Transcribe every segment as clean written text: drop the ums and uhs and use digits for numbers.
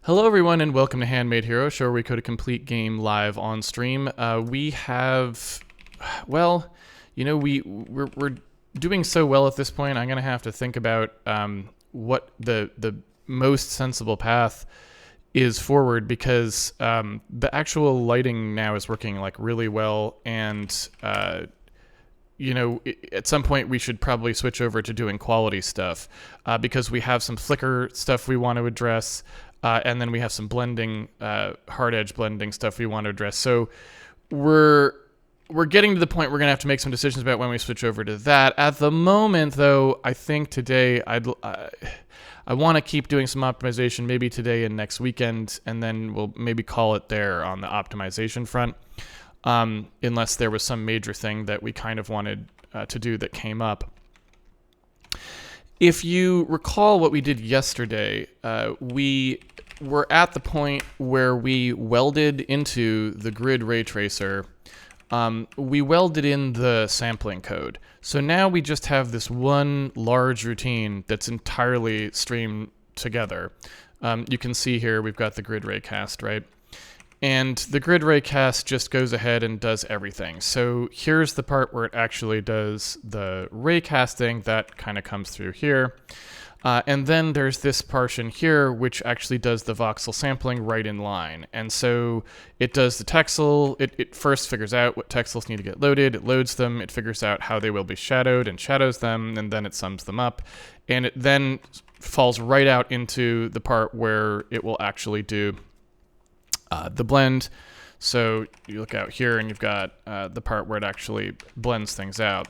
Hello, everyone, and welcome to Handmade Hero, show where we code a complete game live on stream. We have, well, we're doing so well at this point. I'm gonna have to think about what the most sensible path is forward, because the actual lighting now is working like really well, and at some point we should probably switch over to doing quality stuff because we have some flicker stuff we want to address. And then we have some blending, hard edge blending stuff we want to address. So we're getting to the point we're going to have to make some decisions about when we switch over to that. At the moment, though, I think today I want to keep doing some optimization, maybe today and next weekend, and then we'll maybe call it there on the optimization front, unless there was some major thing that we kind of wanted to do that came up. If you recall what we did yesterday, we were at the point where we welded into the grid ray tracer. We welded in the sampling code. So now we just have this one large routine that's entirely streamed together. You can see here we've got the grid raycast, right? And the grid raycast just goes ahead and does everything. So here's the part where it actually does the raycasting. That kind of comes through here. And then there's this portion here, which actually does the voxel sampling right in line. And so it does the texel. It first figures out what texels need to get loaded. It loads them. It figures out how they will be shadowed and shadows them. And then it sums them up. And it then falls right out into the part where it will actually do the blend. So you look out here and you've got the part where it actually blends things out.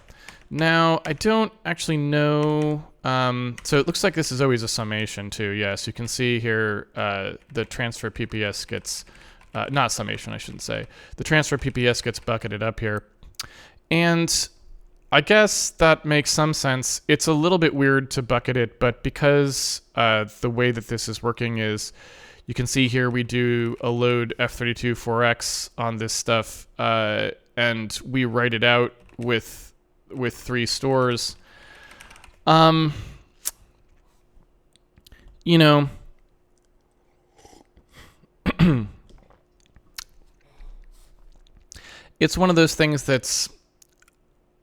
Now, I don't actually know. So it looks like this is always a summation too. Yes, you can see here the transfer PPS gets, not summation, I shouldn't say. The transfer PPS gets bucketed up here. And I guess that makes some sense. It's a little bit weird to bucket it, but because the way that this is working is, you can see here we do a load F32 4X on this stuff, and we write it out with 3 stores. It's one of those things that's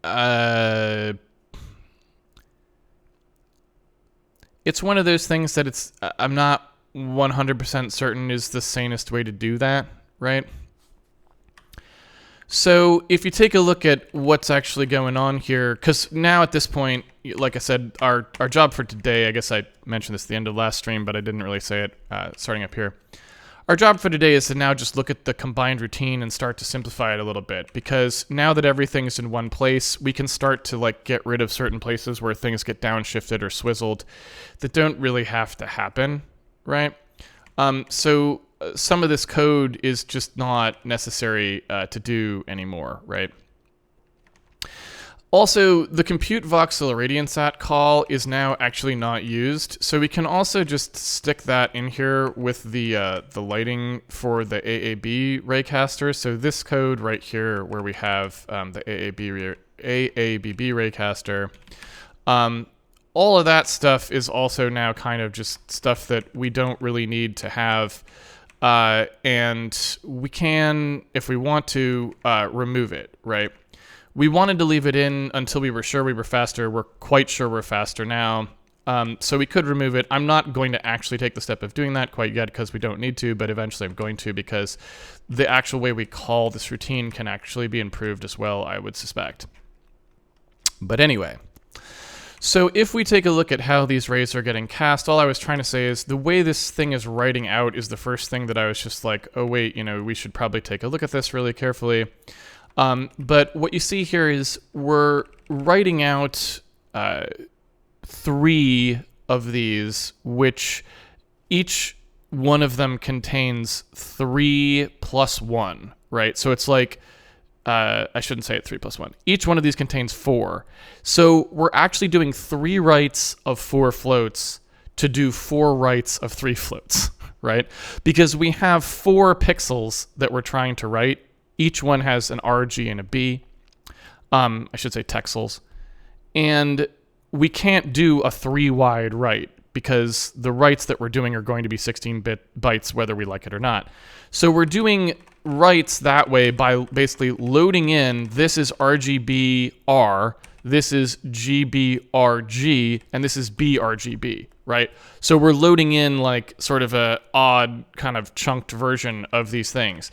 I'm not 100% certain is the sanest way to do that, right? So if you take a look at what's actually going on here, because now at this point, like I said, our job for today, I guess I mentioned this at the end of last stream, but I didn't really say it starting up here. Our job for today is to now just look at the combined routine and start to simplify it a little bit, because now that everything's in one place, we can start to like get rid of certain places where things get downshifted or swizzled that don't really have to happen, right? So some of this code is just not necessary to do anymore, right? Also, the compute voxel irradiance call is now actually not used, so we can also just stick that in here with the lighting for the AAB Raycaster. So this code right here, where we have the AABB Raycaster, all of that stuff is also now kind of just stuff that we don't really need to have, and we can, if we want to, remove it, right? We wanted to leave it in until we were sure we were faster. We're quite sure we're faster now, so we could remove it. I'm not going to actually take the step of doing that quite yet because we don't need to, but eventually I'm going to, because the actual way we call this routine can actually be improved as well, I would suspect. But anyway. So if we take a look at how these rays are getting cast, all I was trying to say is the way this thing is writing out is the first thing that I was just like, oh wait, we should probably take a look at this really carefully. But what you see here is we're writing out 3 of these, which each one of them contains 3 plus 1, right? So it's like, I shouldn't say it 3 plus 1. Each one of these contains 4. So we're actually doing 3 writes of 4 floats to do 4 writes of 3 floats, right? Because we have 4 pixels that we're trying to write. Each one has an R, G, and a B. I should say texels. And we can't do a 3-wide write because the writes that we're doing are going to be 16-bit bytes whether we like it or not. So we're doing writes that way by basically loading in, this is RGBR, this is GBRG, and this is BRGB, right? So we're loading in like sort of a odd kind of chunked version of these things.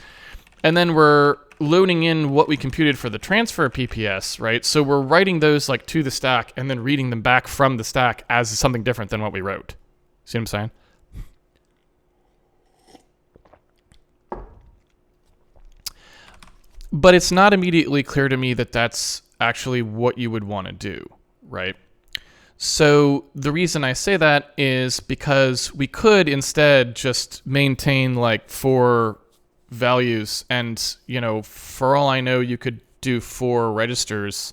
And then we're loading in what we computed for the transfer PPS, right? So we're writing those like to the stack and then reading them back from the stack as something different than what we wrote. See what I'm saying? But it's not immediately clear to me that that's actually what you would want to do, right? So the reason I say that is because we could instead just maintain like 4 values, and for all I know you could do 4 registers.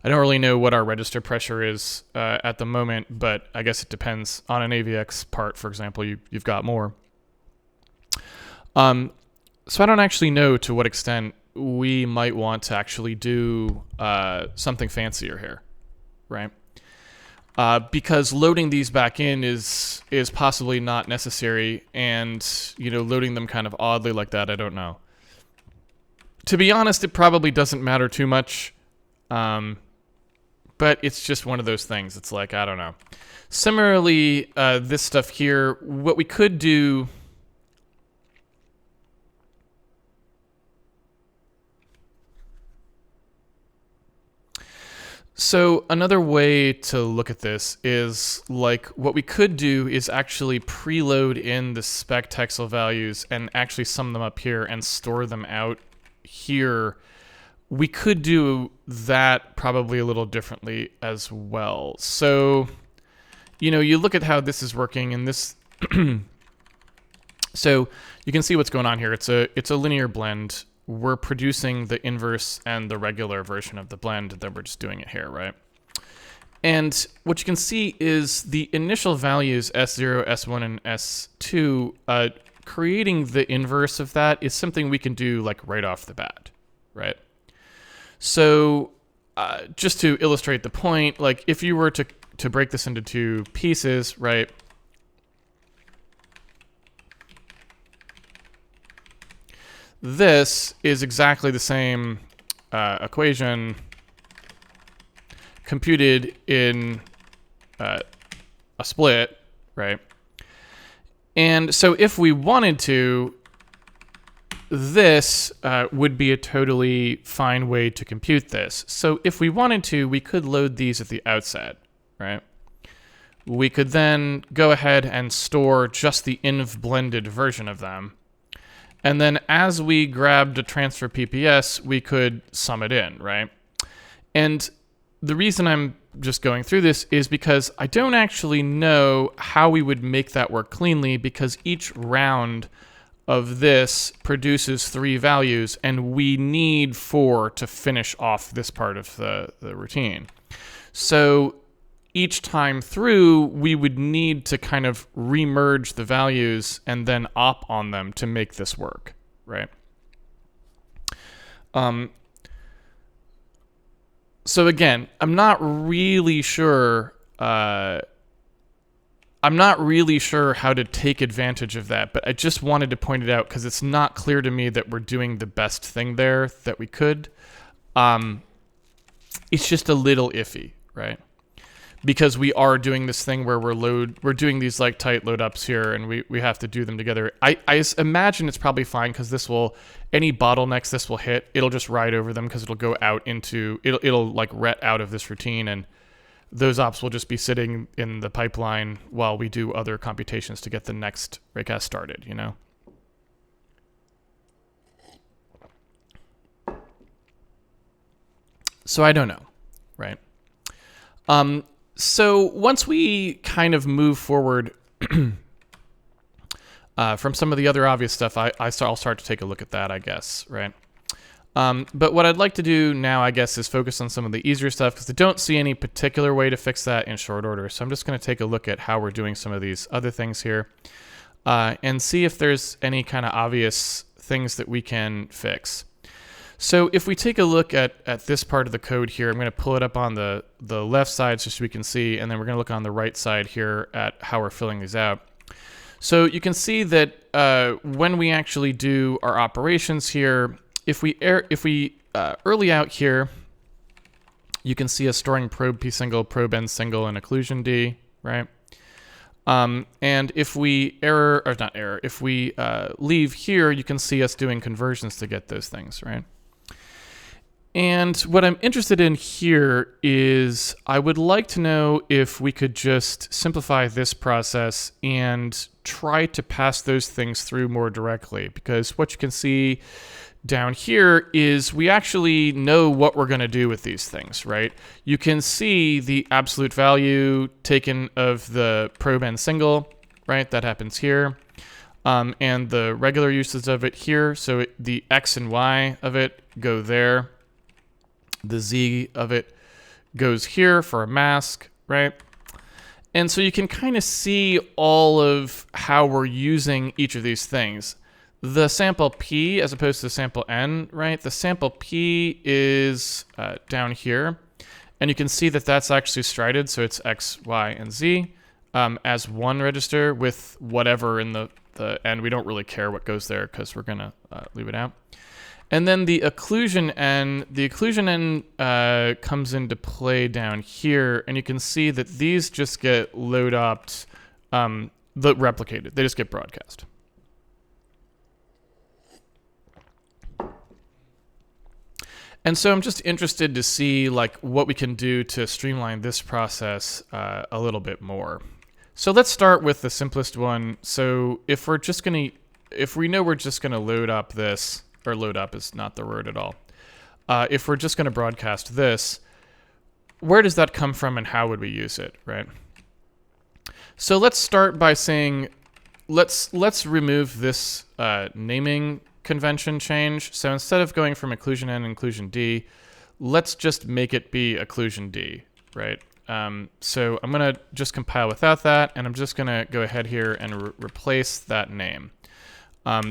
I don't really know what our register pressure is at the moment, but I guess it depends on an AVX part. For example, you've got more. So I don't actually know to what extent we might want to actually do something fancier here, right? Because loading these back in is possibly not necessary, and loading them kind of oddly like that, I don't know. To be honest, it probably doesn't matter too much, but it's just one of those things. It's like, I don't know. Similarly, this stuff here, what we could do. So another way to look at this is like what we could do is actually preload in the spec texel values and actually sum them up here and store them out here. We could do that probably a little differently as well. So, you look at how this is working, and this. So you can see what's going on here. It's a linear blend. We're producing the inverse and the regular version of the blend, that we're just doing it here, right? And what you can see is the initial values S0, S1, and S2, creating the inverse of that is something we can do like right off the bat, right? So just to illustrate the point, like if you were to break this into 2 pieces, right? This is exactly the same equation computed in a split, right? And so if we wanted to, this would be a totally fine way to compute this. So if we wanted to, we could load these at the outset, right? We could then go ahead and store just the inv blended version of them. And then as we grabbed a transfer PPS, we could sum it in, right? And the reason I'm just going through this is because I don't actually know how we would make that work cleanly, because each round of this produces 3 values, and we need 4 to finish off this part of the routine. So each time through, we would need to kind of remerge the values and then op on them to make this work, right? So again, I'm not really sure how to take advantage of that, but I just wanted to point it out because it's not clear to me that we're doing the best thing there that we could. It's just a little iffy, right? Because we are doing this thing where we're doing these like tight load ups here, and we have to do them together. I imagine it's probably fine, because any bottlenecks this will hit, it'll just ride over them, because it'll go out into, it'll like ret out of this routine, and those ops will just be sitting in the pipeline while we do other computations to get the next raycast started, So I don't know, right? So once we kind of move forward from some of the other obvious stuff, I'll start to take a look at that, I guess, right? But what I'd like to do now, I guess, is focus on some of the easier stuff, because I don't see any particular way to fix that in short order. So I'm just going to take a look at how we're doing some of these other things here and see if there's any kind of obvious things that we can fix. So if we take a look at this part of the code here, I'm going to pull it up on the left side so we can see, and then we're going to look on the right side here at how we're filling these out. So you can see that when we actually do our operations here, if we early out here, you can see us storing probe p single, probe n single, and occlusion d, right? And if we if we leave here, you can see us doing conversions to get those things, right? And what I'm interested in here is I would like to know if we could just simplify this process and try to pass those things through more directly, because what you can see down here is we actually know what we're going to do with these things, right? You can see the absolute value taken of the probe n single, right? That happens here. And the regular uses of it here. So the x and y of it go there. The z of it goes here for a mask, right? And so you can kind of see all of how we're using each of these things. The sample p as opposed to the sample n, right? The sample p is down here. And you can see that that's actually strided. So it's x, y, and z as one register with whatever in the n. We don't really care what goes there because we're going to leave it out. And then the occlusion n comes into play down here, and you can see that these just get load-opt, replicated. They just get broadcast. And so I'm just interested to see like what we can do to streamline this process a little bit more. So let's start with the simplest one. So if we know we're just gonna load up this, or load up is not the word at all. If we're just going to broadcast this, where does that come from and how would we use it, right? So let's start by saying, let's remove this naming convention change. So instead of going from occlusion n and occlusion d, let's just make it be occlusion d, right? So I'm going to just compile without that, and I'm just going to go ahead here and replace that name.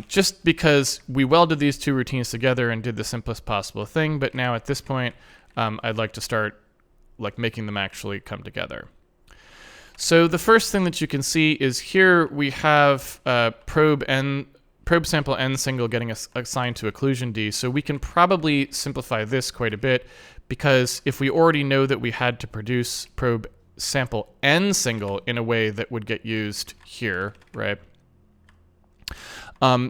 Just because we welded these two routines together and did the simplest possible thing, but now at this point, I'd like to start like making them actually come together. So the first thing that you can see is here we have probe sample n single getting assigned to occlusion d. So we can probably simplify this quite a bit, because if we already know that we had to produce probe sample n single in a way that would get used here, right?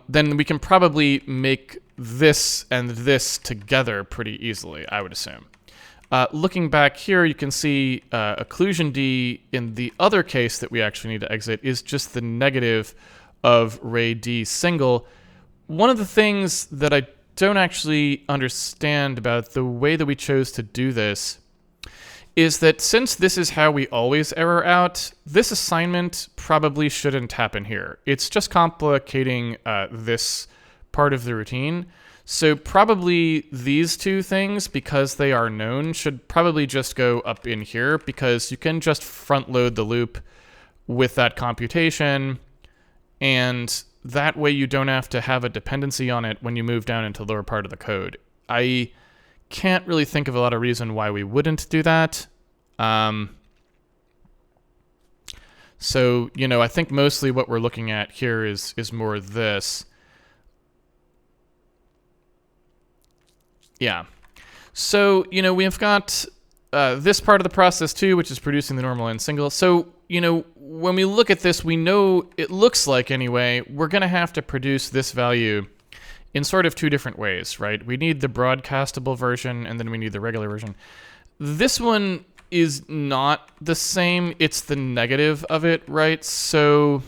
Then we can probably make this and this together pretty easily, I would assume. Looking back here, you can see occlusion d in the other case that we actually need to exit is just the negative of ray d single. One of the things that I don't actually understand about the way that we chose to do this is that since this is how we always error out, this assignment probably shouldn't happen here. It's just complicating this part of the routine. So probably these two things, because they are known, should probably just go up in here, because you can just front load the loop with that computation, and that way you don't have to have a dependency on it when you move down into the lower part of the code. I can't really think of a lot of reason why we wouldn't do that. So, you know, I think mostly what we're looking at here is more this. Yeah. So, you know, we've got this part of the process too, which is producing the normal n single. So, you know, when we look at this, we know it looks like anyway, we're going to have to produce this value in sort of two different ways, right? We need the broadcastable version, and then we need the regular version. This one is not the same. It's the negative of it, right? So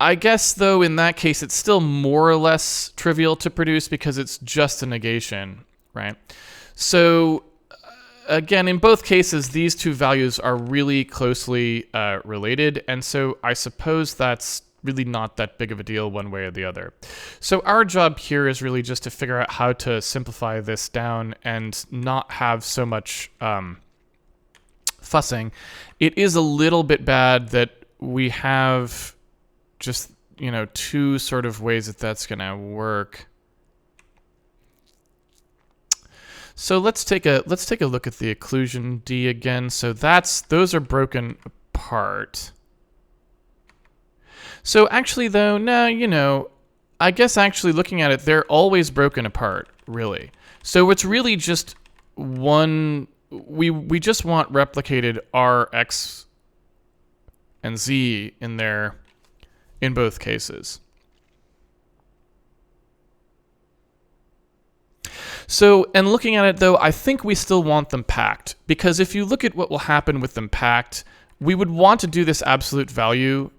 I guess, though, in that case, it's still more or less trivial to produce because it's just a negation, right? So again, in both cases, these two values are really closely related, and so I suppose that's really not that big of a deal one way or the other. So our job here is really just to figure out how to simplify this down and not have so much fussing. It is a little bit bad that we have just, two sort of ways that that's going to work. So let's take a look at the occlusion D again. So those are broken apart. So actually though, no, I guess actually looking at it, they're always broken apart, really. So it's really just one, we just want replicated R, X, and Z in there in both cases. So, and looking at it though, I think we still want them packed, because if you look at what will happen with them packed, we would want to do this absolute value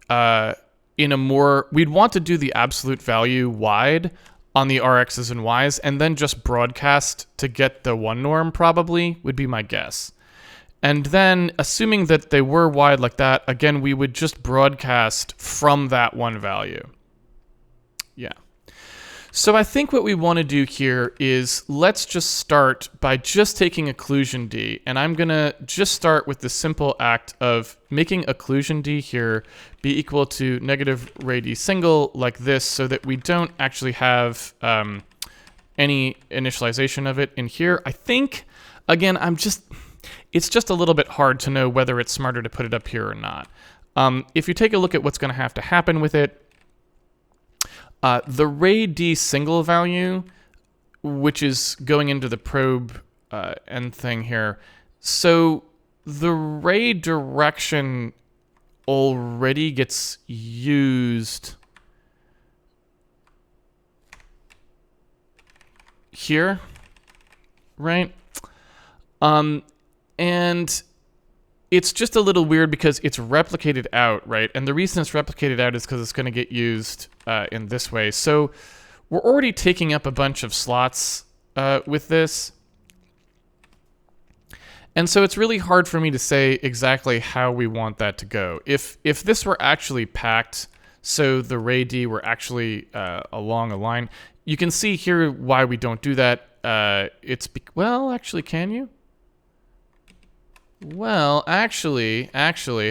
we'd want to do the absolute value wide on the RXs and Ys, and then just broadcast to get the one norm, probably, would be my guess. And then, assuming that they were wide like that, again, we would just broadcast from that one value. Yeah. So I think what we want to do here is let's just start by just taking occlusion D, and I'm going to just start with the simple act of making occlusion D here be equal to negative ray D single like this, so that we don't actually have any initialization of it in here. I think, again, it's just a little bit hard to know whether it's smarter to put it up here or not. If you take a look at what's going to happen with it, the ray D single value, which is going into the probe end thing here, so the ray direction already gets used here, right? And it's just a little weird because it's replicated out, right? And the reason it's replicated out is because it's going to get used in this way. So we're already taking up a bunch of slots with this. And so it's really hard for me to say exactly how we want that to go. If this were actually packed, so the ray D were actually along a line, you can see here why we don't do that. Well, actually, can you? Well, actually,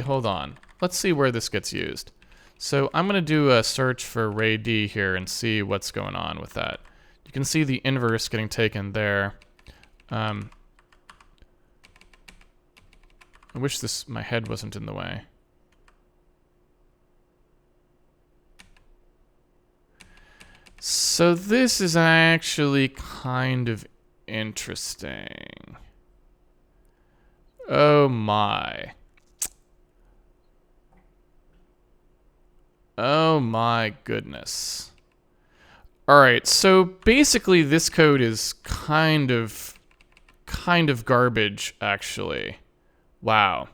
hold on. Let's see where this gets used. So I'm going to do a search for ray D here and see what's going on with that. You can see the inverse getting taken there. I wish my head wasn't in the way. So this is actually kind of interesting. Oh my. Oh my goodness. All right, so basically this code is kind of garbage, actually. Wow.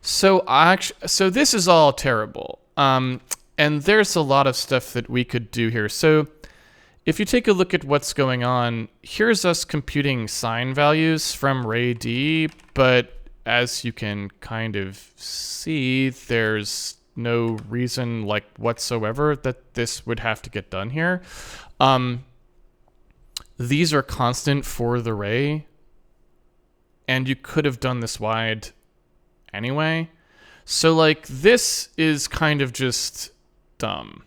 So this is all terrible. And there's a lot of stuff that we could do here. So if you take a look at what's going on, here's us computing sine values from ray D, but as you can kind of see, there's no reason whatsoever that this would have to get done here. These are constant for the ray, and you could have done this wide anyway. So this is kind of just dumb.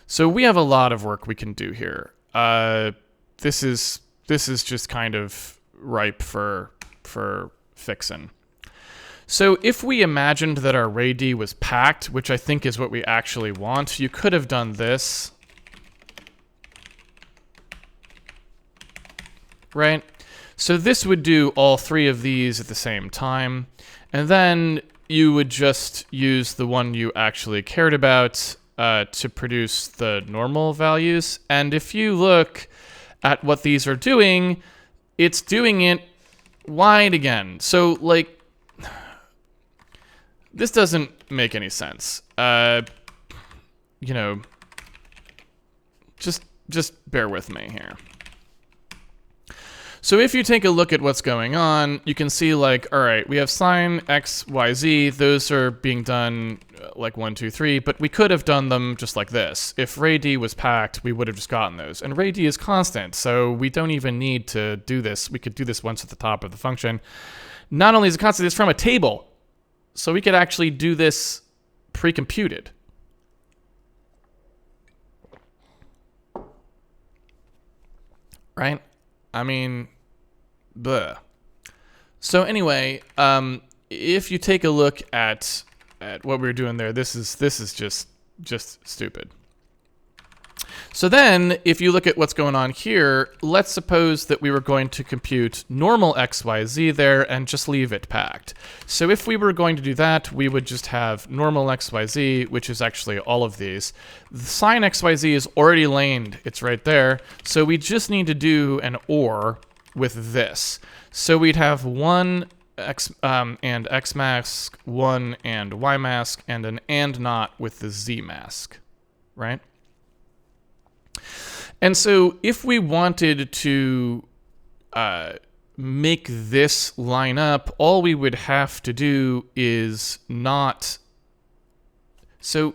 So we have a lot of work we can do here. This is just kind of ripe for fixing. So if we imagined that our ray D was packed, which I think is what we actually want, you could have done this, right? So this would do all three of these at the same time, and then you would just use the one you actually cared about to produce the normal values. And if you look at what these are doing, it's doing it wide again. So this doesn't make any sense. Just bear with me here. So if you take a look at what's going on, you can see all right, we have sine x, y, z. Those are being done 1, 2, 3, but we could have done them just like this. If ray D was packed, we would have just gotten those. And ray D is constant, so we don't even need to do this. We could do this once at the top of the function. Not only is it constant, it's from a table. So we could actually do this pre-computed. Right? I mean, bleh. So anyway, if you take a look at what we were doing there, this is just stupid. So then, if you look at what's going on here, let's suppose that we were going to compute normal XYZ there and just leave it packed. So if we were going to do that, we would just have normal XYZ, which is actually all of these. The sine XYZ is already laned. It's right there. So we just need to do an OR with this. So we'd have one X and X mask, one and Y mask, and an and not with the Z mask, right? And so if we wanted to make this line up, all we would have to do is not... So...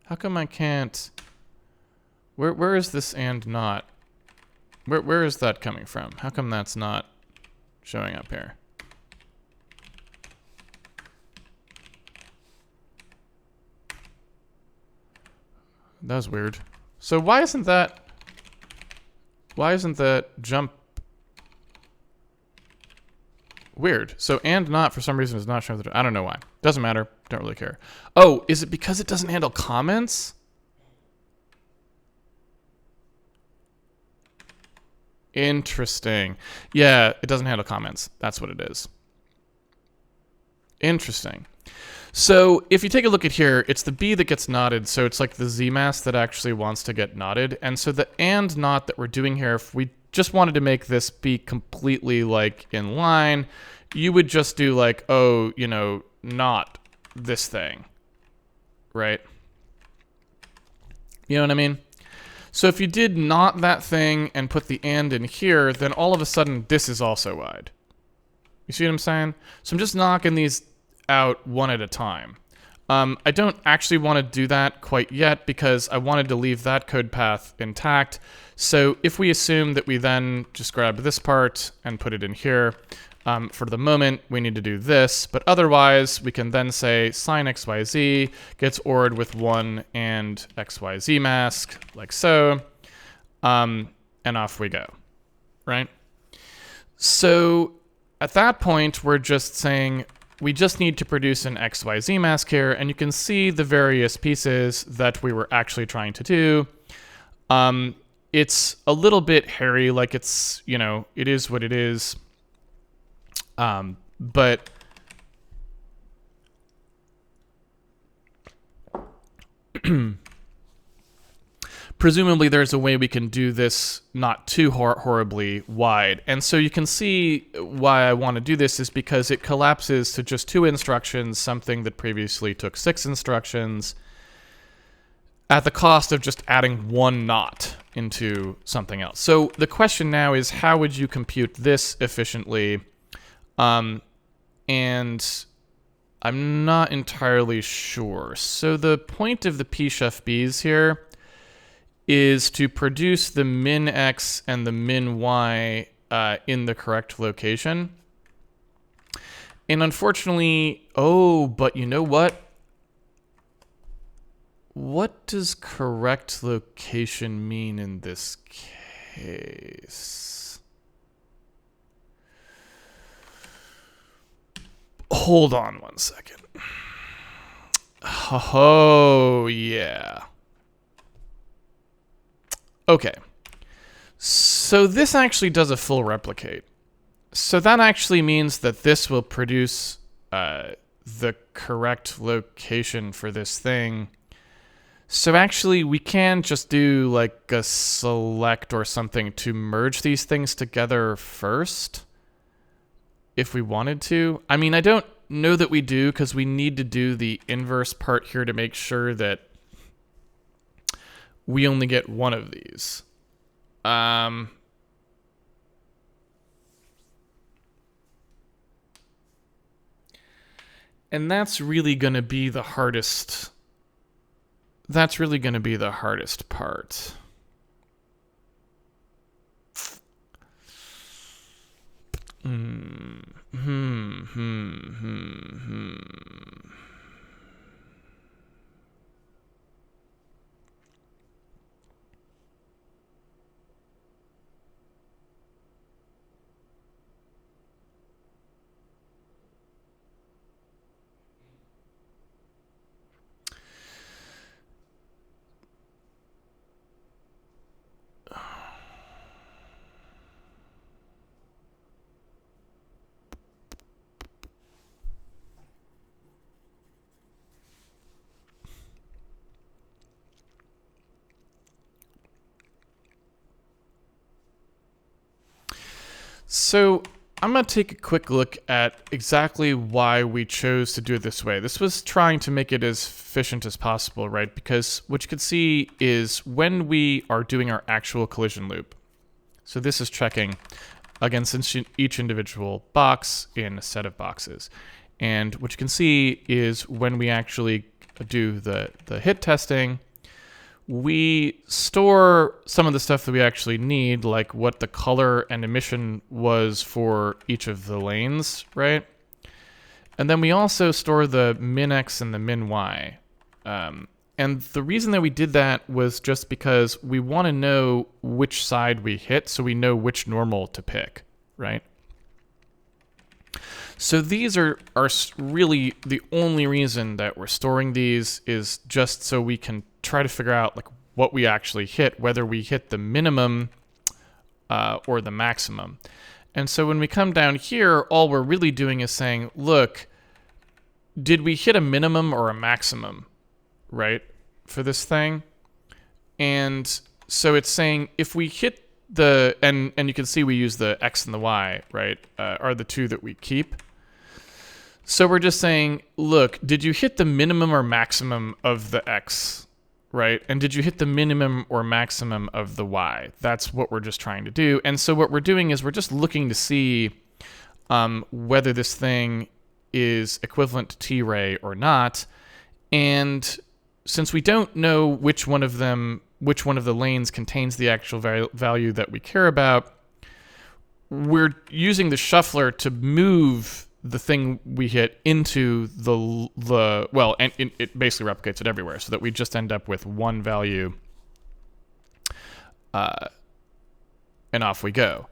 How come I can't... Where is this and not? Where is that coming from? How come that's not showing up here? That was weird. So why isn't that jump weird? So and not for some reason is not showing the... I don't know why. Doesn't matter. Don't really care. Oh, is it because it doesn't handle comments? Interesting. Yeah, it doesn't handle comments. That's what it is. Interesting. So if you take a look at here, it's the B that gets knotted, so it's like the Z mask that actually wants to get knotted. And so the and not that we're doing here, if we just wanted to make this be completely like in line, you would just do like, oh, you know, not this thing, right? You know what I mean? So if you did not that thing and put the and in here, then all of a sudden this is also wide. You see what I'm saying? So I'm just knocking these out one at a time. I don't actually want to do that quite yet because I wanted to leave that code path intact. So if we assume that we then just grab this part and put it in here, for the moment we need to do this, but otherwise we can then say sine XYZ gets ORed with 1 and XYZ mask, like so, and off we go, right? So at that point we're just saying we just need to produce an XYZ mask here, and you can see the various pieces that we were actually trying to do. It's a little bit hairy, like it's, you know, it is what it is. But presumably there's a way we can do this not too horribly wide. And so you can see why I want to do this is because it collapses to just 2 instructions, something that previously took 6 instructions, at the cost of just adding 1 not into something else. So the question now is, how would you compute this efficiently? And I'm not entirely sure. So the point of the pchef b's here is to produce the min x and the min y in the correct location. And unfortunately, oh, but you know what? What does correct location mean in this case? Hold on one second. Oh, yeah. Okay. So this actually does a full replicate. So that actually means that this will produce the correct location for this thing. So actually we can just do like a select or something to merge these things together first, if we wanted to. I mean, I don't know that we do, because we need to do the inverse part here to make sure that we only get one of these. And that's really going to be the hardest. That's really going to be the hardest part. Hmm. Hmm. Hmm. Hmm. Hmm. So I'm going to take a quick look at exactly why we chose to do it this way. This was trying to make it as efficient as possible, right? Because what you can see is when we are doing our actual collision loop. So this is checking against each individual box in a set of boxes. And what you can see is when we actually do the hit testing, we store some of the stuff that we actually need, like what the color and emission was for each of the lanes, right? And then we also store the min x and the min y. And the reason that we did that was just because we want to know which side we hit so we know which normal to pick, right? So these are really the only reason that we're storing these is just so we can try to figure out like what we actually hit, whether we hit the minimum or the maximum. And so when we come down here, all we're really doing is saying, look, did we hit a minimum or a maximum, right, for this thing? And so it's saying if we hit the, and you can see we use the X and the Y, right, are the two that we keep. So we're just saying, look, did you hit the minimum or maximum of the X, right? And did you hit the minimum or maximum of the Y? That's what we're just trying to do. And so what we're doing is we're just looking to see whether this thing is equivalent to T-ray or not. And since we don't know which one of the lanes contains the actual value that we care about, we're using the shuffler to move the thing we hit into the well, and it basically replicates it everywhere, so that we just end up with one value, and off we go.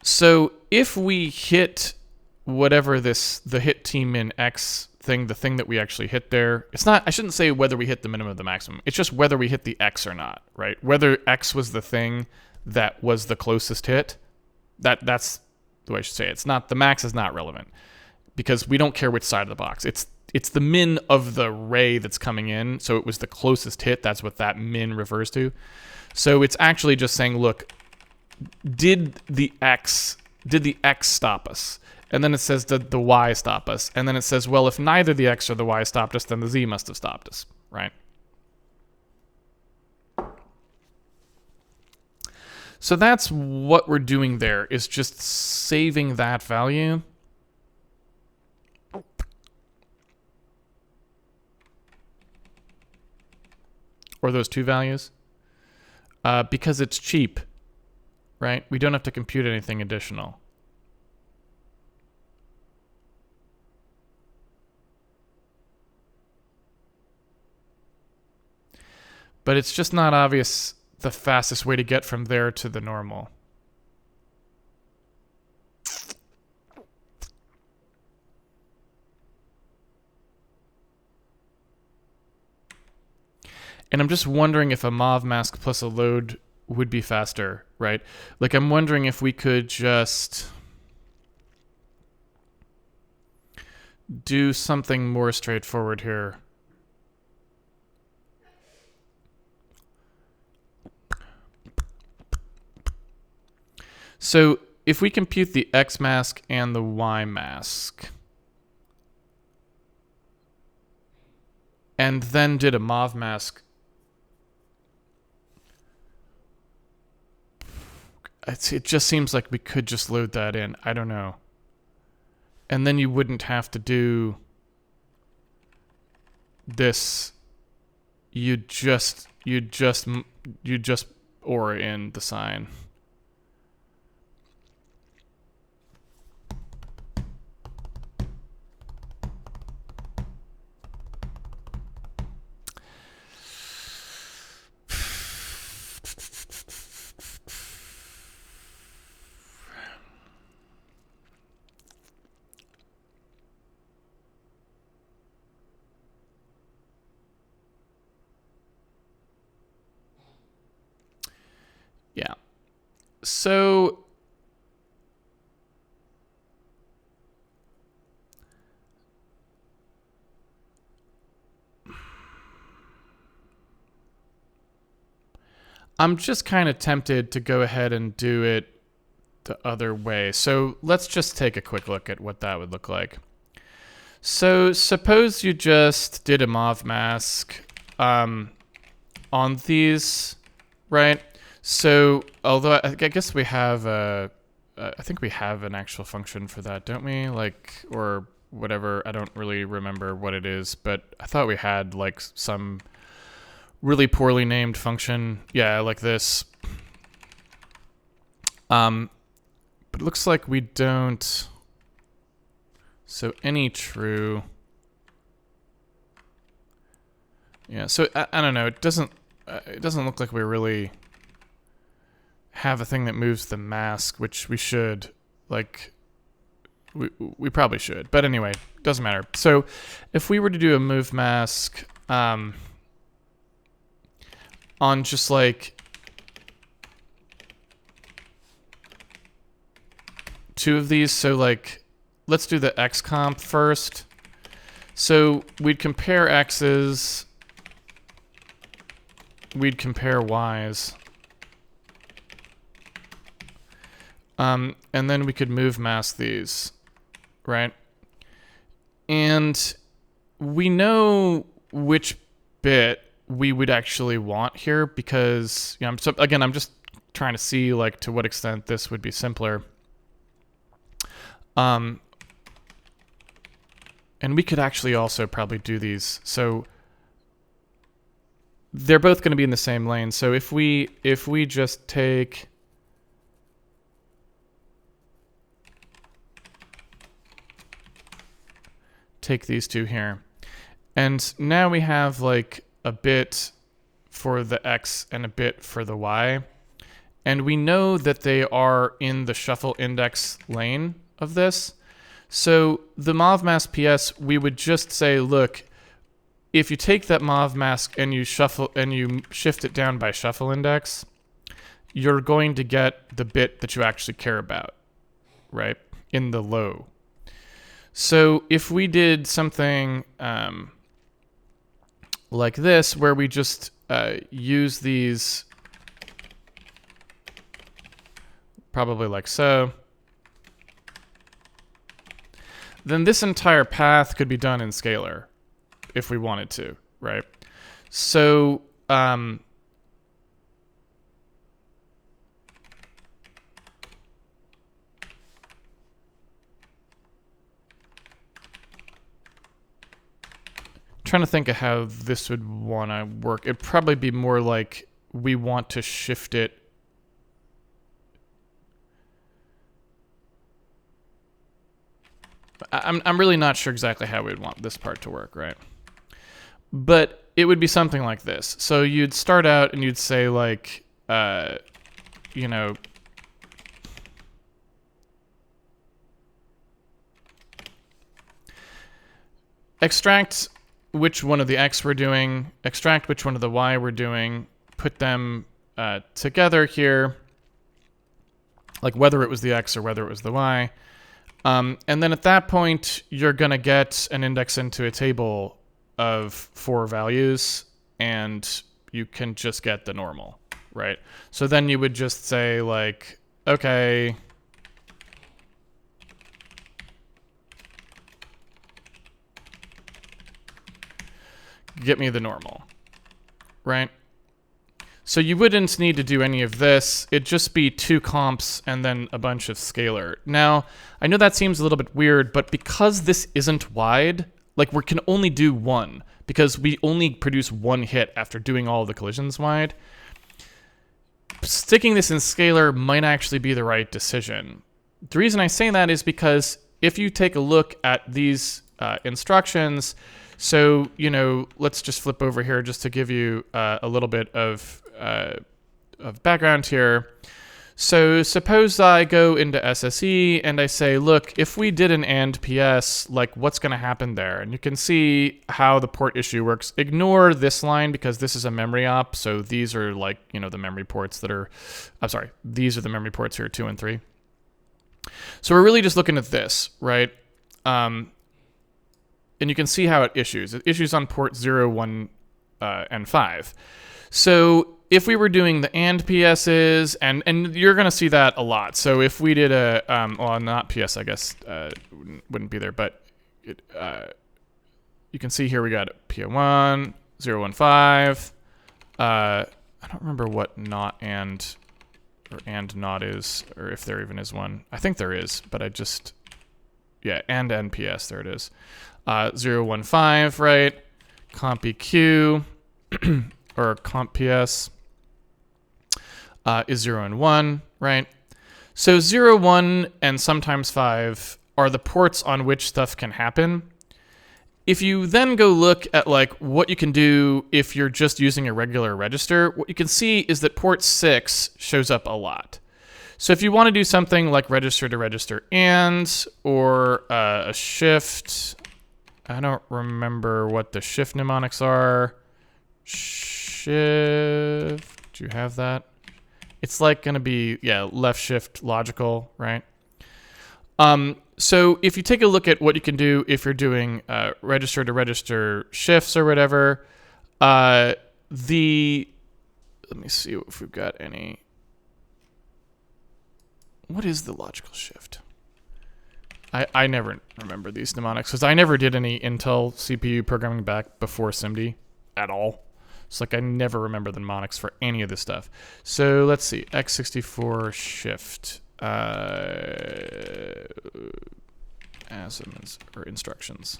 So if we hit whatever the hit T min X thing, the thing that we actually hit there, it's not, I shouldn't say whether we hit the minimum or the maximum. It's just whether we hit the X or not, right? Whether X was the thing that was the closest hit. That's the way I should say it. It's not, the max is not relevant because we don't care which side of the box. It's the min of the ray that's coming in. So it was the closest hit. That's what that min refers to. So it's actually just saying, look, did the X stop us? And then it says, did the Y stop us? And then it says, well, if neither the X or the Y stopped us, then the Z must have stopped us, right? So that's what we're doing there, is just saving that value. Or those two values. Because it's cheap, right? We don't have to compute anything additional. But it's just not obvious the fastest way to get from there to the normal. And I'm just wondering if a MOV mask plus a load would be faster, right? Like, I'm wondering if we could just do something more straightforward here. So if we compute the X mask and the Y mask, and then did a MOV mask, it just seems like we could just load that in. I don't know. And then you wouldn't have to do this. You'd just aura in the sign. Yeah. So I'm just kind of tempted to go ahead and do it the other way. So let's just take a quick look at what that would look like. So suppose you just did a mauve mask on these, right? So although I guess we have I think we have an actual function for that, don't we? Like, or whatever. I don't really remember what it is, but I thought we had like some really poorly named function. Yeah, like this. But it looks like we don't. So any true. Yeah, so I don't know. It doesn't look like we really have a thing that moves the mask, which we should. Like, we probably should. But anyway, doesn't matter. So if we were to do a move mask on just like two of these, so like let's do the X comp first. So we'd compare X's, we'd compare Y's. And then we could move mask these, right? And we know which bit we would actually want here because, you know, I'm just trying to see like to what extent this would be simpler. And we could actually also probably do these. So they're both going to be in the same lane. So if we just take these two here, and now we have like a bit for the X and a bit for the Y, and we know that they are in the shuffle index lane of this. So the mauve mask PS, we would just say, look, if you take that mauve mask and you shuffle and you shift it down by shuffle index, you're going to get the bit that you actually care about, right? In the low. So if we did something like this, where we just use these, probably like so, then this entire path could be done in scalar if we wanted to, right? So trying to think of how this would want to work. It'd probably be more like we want to shift it. I'm really not sure exactly how we'd want this part to work, right? But it would be something like this. So you'd start out and you'd say like, you know, extract which one of the X we're doing, extract which one of the Y we're doing, put them together here, like whether it was the X or whether it was the Y. And then at that point, you're going to get an index into a table of 4 values, and you can just get the normal, right? So then you would just say like, okay, get me the normal, right? So you wouldn't need to do any of this. It'd just be 2 comps and then a bunch of scalar. Now, I know that seems a little bit weird, but because this isn't wide, like we can only do 1, because we only produce 1 hit after doing all the collisions wide, sticking this in scalar might actually be the right decision. The reason I say that is because if you take a look at these instructions, so, you know, let's just flip over here just to give you a little bit of background here. So suppose I go into SSE and I say, look, if we did an AND PS, like what's going to happen there? And you can see how the port issue works. Ignore this line because this is a memory op. So these are like, you know, the memory ports that are, I'm sorry, these are the memory ports here, 2 and 3. So we're really just looking at this, right? And you can see how it issues. It issues on port 0, 1, and 5. So if we were doing the AND PSs, and you're going to see that a lot. So if we did a, well, not PS, I guess, wouldn't be there, but it, you can see here we got PO1, 0, 1, 5. I don't remember what not and or and not is, or if there even is one. I think there is, but I just, yeah, and NPS, there it is. 0, 1, 5, right? Comp EQ, or comp PS. Is 0 and 1, right? So 0, 1, and sometimes 5 are the ports on which stuff can happen. If you then go look at like what you can do if you're just using a regular register, what you can see is that port 6 shows up a lot. So if you want to do something like register to register and, or a shift, I don't remember what the shift mnemonics are. Shift, do you have that? It's like going to be, yeah, left shift logical, right? So if you take a look at what you can do if you're doing register to register shifts or whatever, let me see if we've got any. What is the logical shift? I never remember these mnemonics because I never did any Intel CPU programming back before SIMD at all. It's like I never remember the mnemonics for any of this stuff. So let's see, x64 shift azimuths or instructions.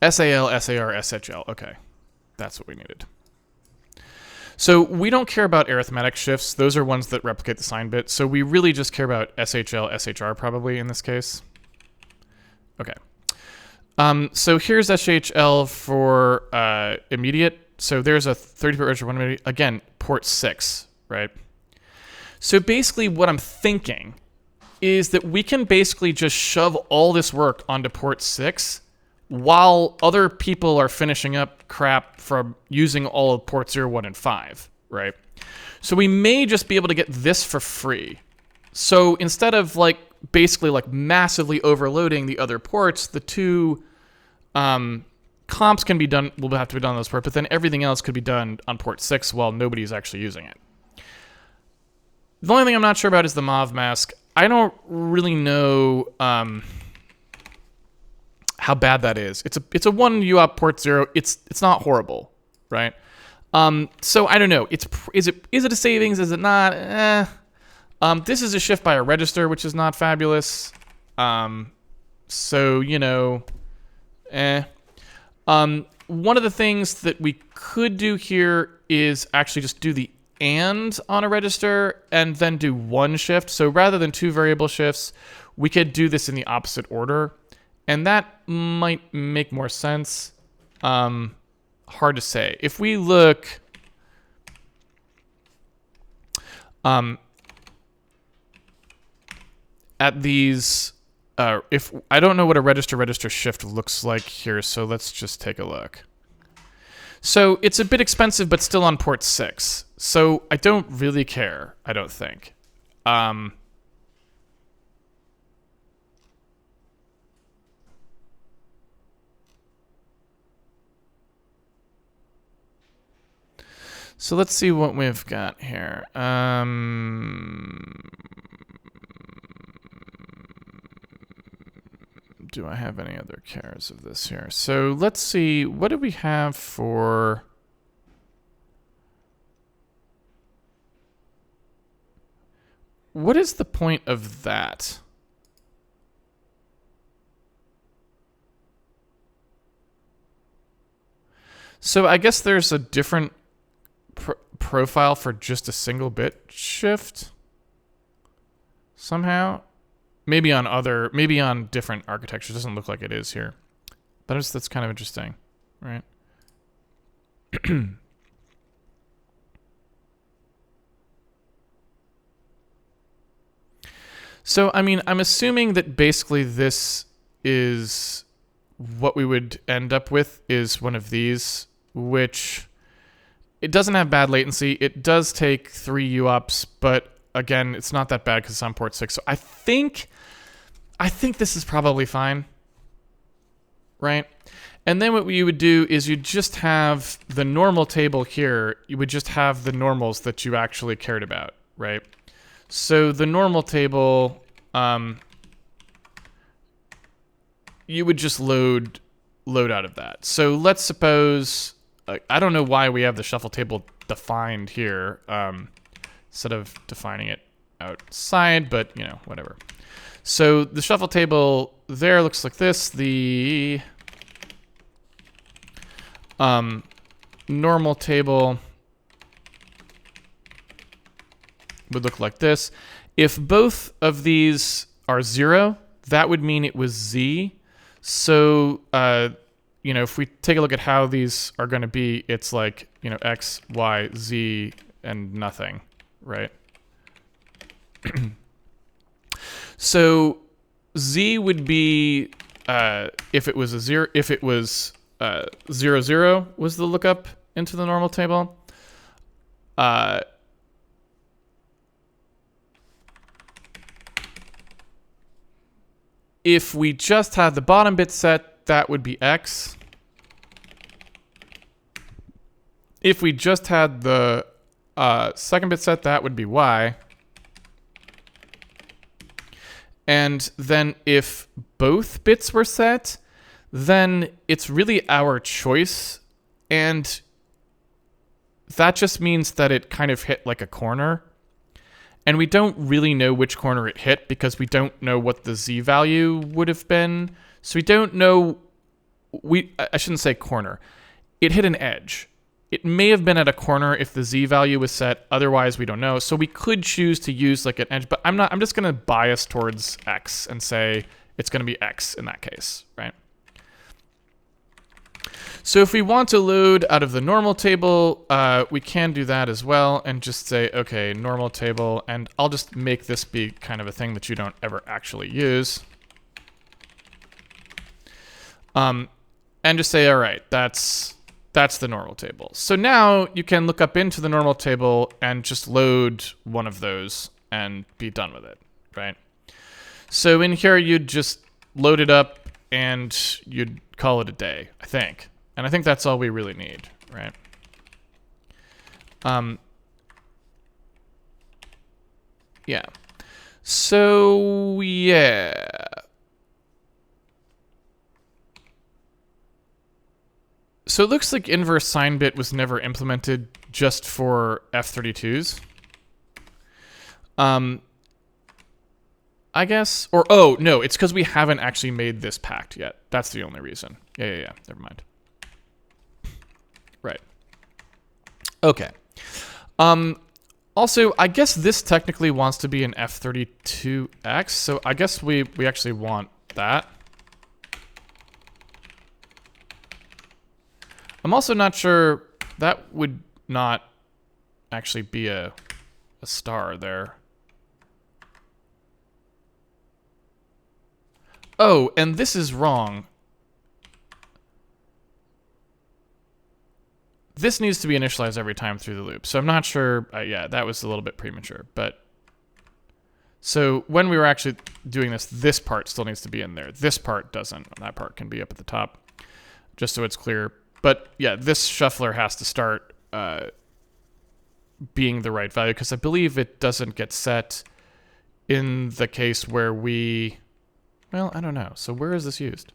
SAL, SAR, SHL. Okay, that's what we needed. So we don't care about arithmetic shifts. Those are ones that replicate the sign bit. So we really just care about SHL, SHR probably in this case. Okay. So here's SHL for immediate. So there's a 30-bit register, 1 immediate. Again, port 6, right? So basically what I'm thinking is that we can basically just shove all this work onto port 6 while other people are finishing up crap from using all of port 0, 1, and 5, right? So we may just be able to get this for free. So instead of like basically like massively overloading the other ports, the two comps can be done, will have to be done on those ports, but then everything else could be done on port 6 while nobody's actually using it. The only thing I'm not sure about is the MOV mask. I don't really know how bad that is. It's a 1 UOP port 0. It's not horrible, right? So I don't know. Is it a savings? Is it not? This is a shift by a register, which is not fabulous. So you know, one of the things that we could do here is actually just do the AND on a register and then do one shift. So rather than 2 variable shifts, we could do this in the opposite order. And that might make more sense. Hard to say. If we look at these, if I don't know what a register shift looks like here, so let's just take a look. So it's a bit expensive, but still on port 6. So I don't really care, I don't think. So let's see what we've got here. Do I have any other cares of this here? So let's see, what do we have for... What is the point of that? So I guess there's a different profile for just a single bit shift somehow. Maybe on different architectures. Doesn't look like it is here, but that's kind of interesting, right? So, I mean, I'm assuming that basically this is what we would end up with is one of these, which it doesn't have bad latency. It does take 3 UOPs, but again, it's not that bad because it's on port 6. So I think this is probably fine, right? And then what you would do is you'd just have the normal table here. You would just have the normals that you actually cared about, right? So the normal table, you would just load out of that. So let's suppose, I don't know why we have the shuffle table defined here instead of defining it outside, but you know, whatever. So the shuffle table there looks like this. The normal table would look like this. If both of these are 0, that would mean it was Z. So, you know, if we take a look at how these are going to be, it's like, you know, X, Y, Z, and nothing, right? So Z would be if it was a 0, if it was 0, 0 was the lookup into the normal table. If we just had the bottom bit set, that would be X. If we just had the second bit set, that would be Y. And then if both bits were set, then it's really our choice. And that just means that it kind of hit like a corner. And we don't really know which corner it hit because we don't know what the Z value would have been. So we don't know, I shouldn't say corner. It hit an edge. It may have been at a corner if the Z value was set. Otherwise, we don't know. So we could choose to use like an edge, but I'm just going to bias towards X and say it's going to be X in that case, right? So if we want to load out of the normal table, we can do that as well and just say, okay, normal table, and I'll just make this be kind of a thing that you don't ever actually use. And just say, all right, that's the normal table. So now you can look up into the normal table and just load one of those and be done with it, right? So in here, you'd just load it up and you'd call it a day, I think. And I think that's all we really need, right? Yeah. So, yeah. So it looks like inverse sign bit was never implemented just for F32s. I guess, or, oh, no, it's because we haven't actually made this pact yet. That's the only reason. Yeah, never mind. Right. Okay. Also, I guess this technically wants to be an F32X, so I guess we actually want that. I'm also not sure that would not actually be a star there. Oh, and this is wrong. This needs to be initialized every time through the loop. So I'm not sure. Yeah, that was a little bit premature. But so when we were actually doing this, this part still needs to be in there. This part doesn't. That part can be up at the top, just so it's clear. But yeah, this shuffler has to start being the right value because I believe it doesn't get set in the case where we... Well, I don't know. So where is this used?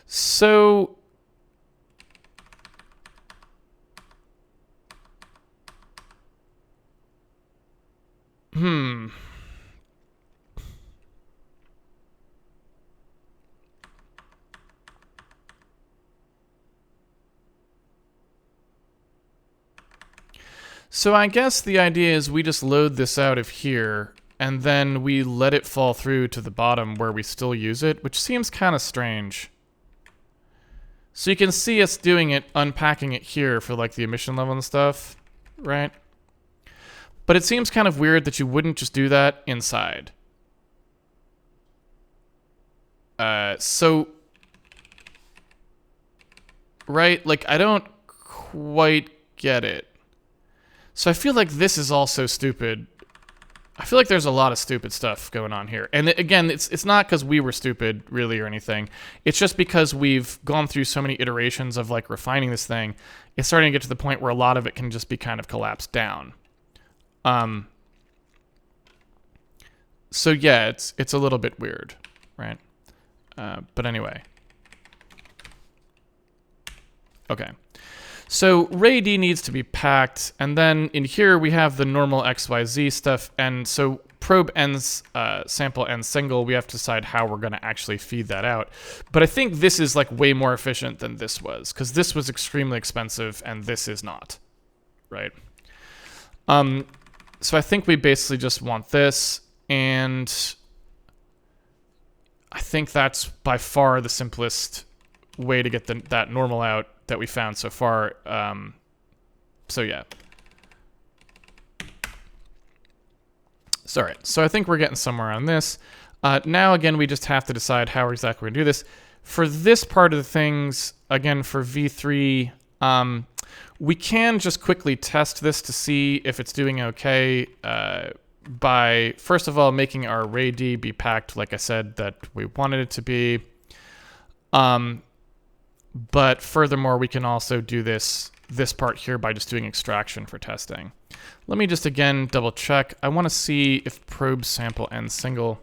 So... So I guess the idea is we just load this out of here and then we let it fall through to the bottom where we still use it, which seems kind of strange. So you can see us doing it, unpacking it here for like the emission level and stuff, right? But it seems kind of weird that you wouldn't just do that inside. Right? Like, I don't quite get it. So I feel like this is also stupid. I feel like there's a lot of stupid stuff going on here. And again, it's not because we were stupid, really, or anything. It's just because we've gone through so many iterations of, like, refining this thing. It's starting to get to the point where a lot of it can just be kind of collapsed down. So yeah, it's a little bit weird, right? But anyway. Okay. So RayD needs to be packed, and then in here we have the normal XYZ stuff, and so probe ends, sample ends single, we have to decide how we're going to actually feed that out. But I think this is like way more efficient than this was, because this was extremely expensive and this is not, right? So I think we basically just want this, and I think that's by far the simplest way to get that normal out that we found so far. So yeah. Sorry. So I think we're getting somewhere on this. Now, again, we just have to decide how exactly we're going to do this. For this part of the things, again, for V3, we can just quickly test this to see if it's doing okay by, first of all, making our RayD be packed like I said that we wanted it to be. But furthermore, we can also do this part here by just doing extraction for testing. Let me just again double check. I want to see if probe sample ends single.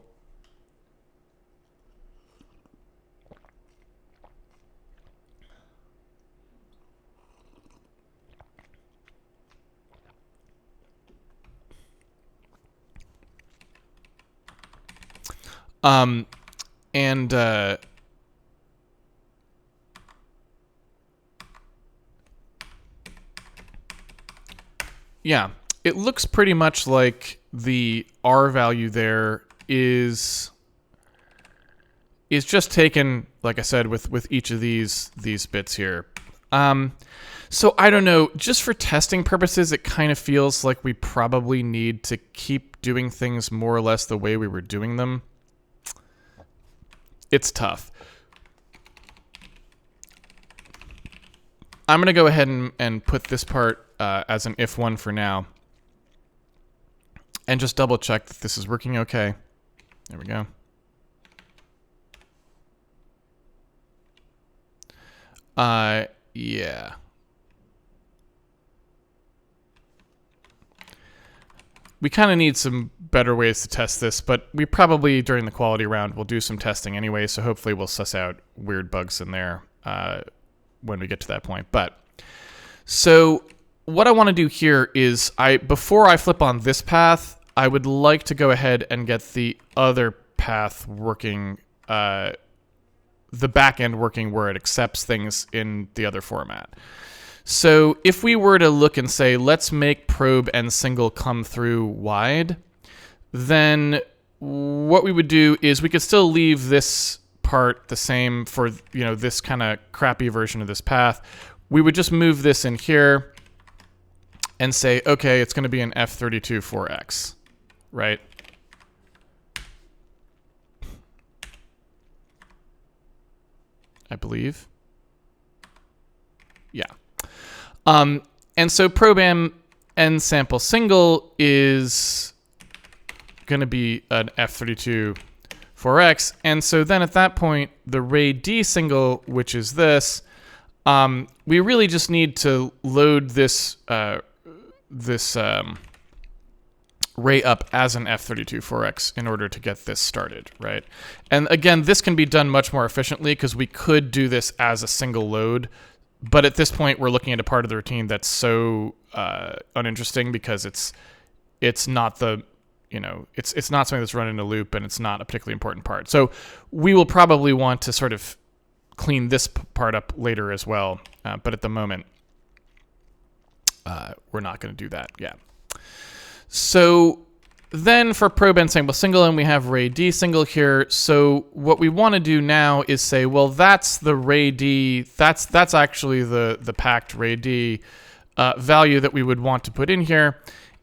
Yeah, it looks pretty much like the R value there is just taken, like I said, with each of these bits here. So I don't know, just for testing purposes, it kind of feels like we probably need to keep doing things more or less the way we were doing them. It's tough. I'm going to go ahead and put this part as an if one for now. And just double check that this is working okay. There we go. Yeah. We kind of need some better ways to test this, but we probably, during the quality round, will do some testing anyway, so hopefully we'll suss out weird bugs in there when we get to that point. But so what I want to do here is, before I flip on this path, I would like to go ahead and get the other path working, the back end working where it accepts things in the other format. So if we were to look and say, let's make probe and single come through wide, then what we would do is we could still leave this part the same for, you know, this kind of crappy version of this path. We would just move this in here and say, okay, it's going to be an F32 4X, right? I believe. Yeah. And so probe and sample single is going to be an F32 4X. And so then at that point, the RayD single, which is this, we really just need to load this Ray up as an F32 4X in order to get this started, right? And again, this can be done much more efficiently because we could do this as a single load. But at this point, we're looking at a part of the routine that's so uninteresting because it's not the, you know, it's not something that's run in a loop, and it's not a particularly important part. So we will probably want to sort of clean this part up later as well. But at the moment, we're not going to do that yet. So then for probe and sample single, and we have ray D single here. So what we want to do now is say, well, that's the ray D. That's actually the packed ray D value that we would want to put in here.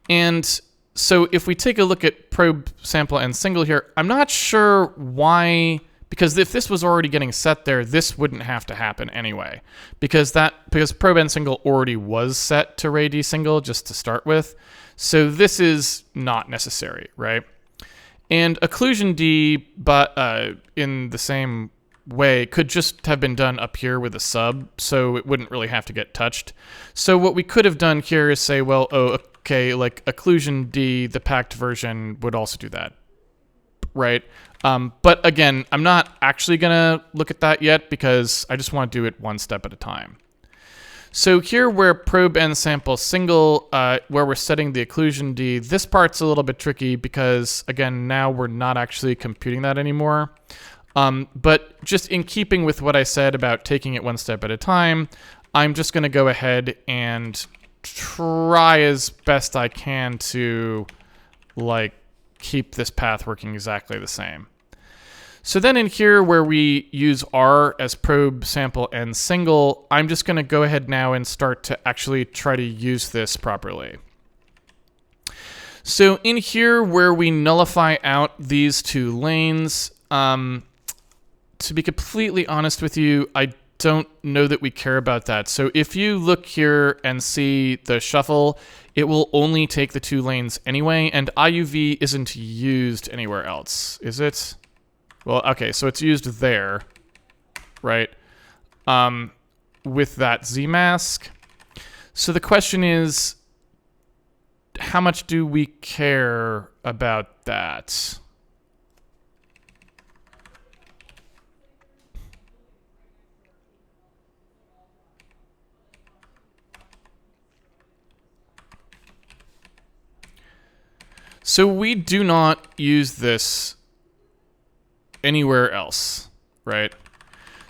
And so if we take a look at probe sample and single here, I'm not sure why, because if this was already getting set there, this wouldn't have to happen anyway, because probe and single already was set to ray D single just to start with. So this is not necessary, right? And occlusion D, but in the same way, could just have been done up here with a sub, so it wouldn't really have to get touched. So what we could have done here is say, well, oh, okay, like occlusion D, the packed version would also do that, right? But again, I'm not actually gonna look at that yet because I just want to do it one step at a time. So here where probe and sample single, where we're setting the occlusion D, this part's a little bit tricky because, again, now we're not actually computing that anymore. But just in keeping with what I said about taking it one step at a time, I'm just going to go ahead and try as best I can to, like, keep this path working exactly the same. So then in here where we use R as probe, sample, and single, I'm just going to go ahead now and start to actually try to use this properly. So in here where we nullify out these two lanes, to be completely honest with you, I don't know that we care about that. So if you look here and see the shuffle, it will only take the two lanes anyway, and IUV isn't used anywhere else, is it? Well, okay, so it's used there, right, with that Z mask. So the question is, how much do we care about that? So we do not use this anywhere else, right?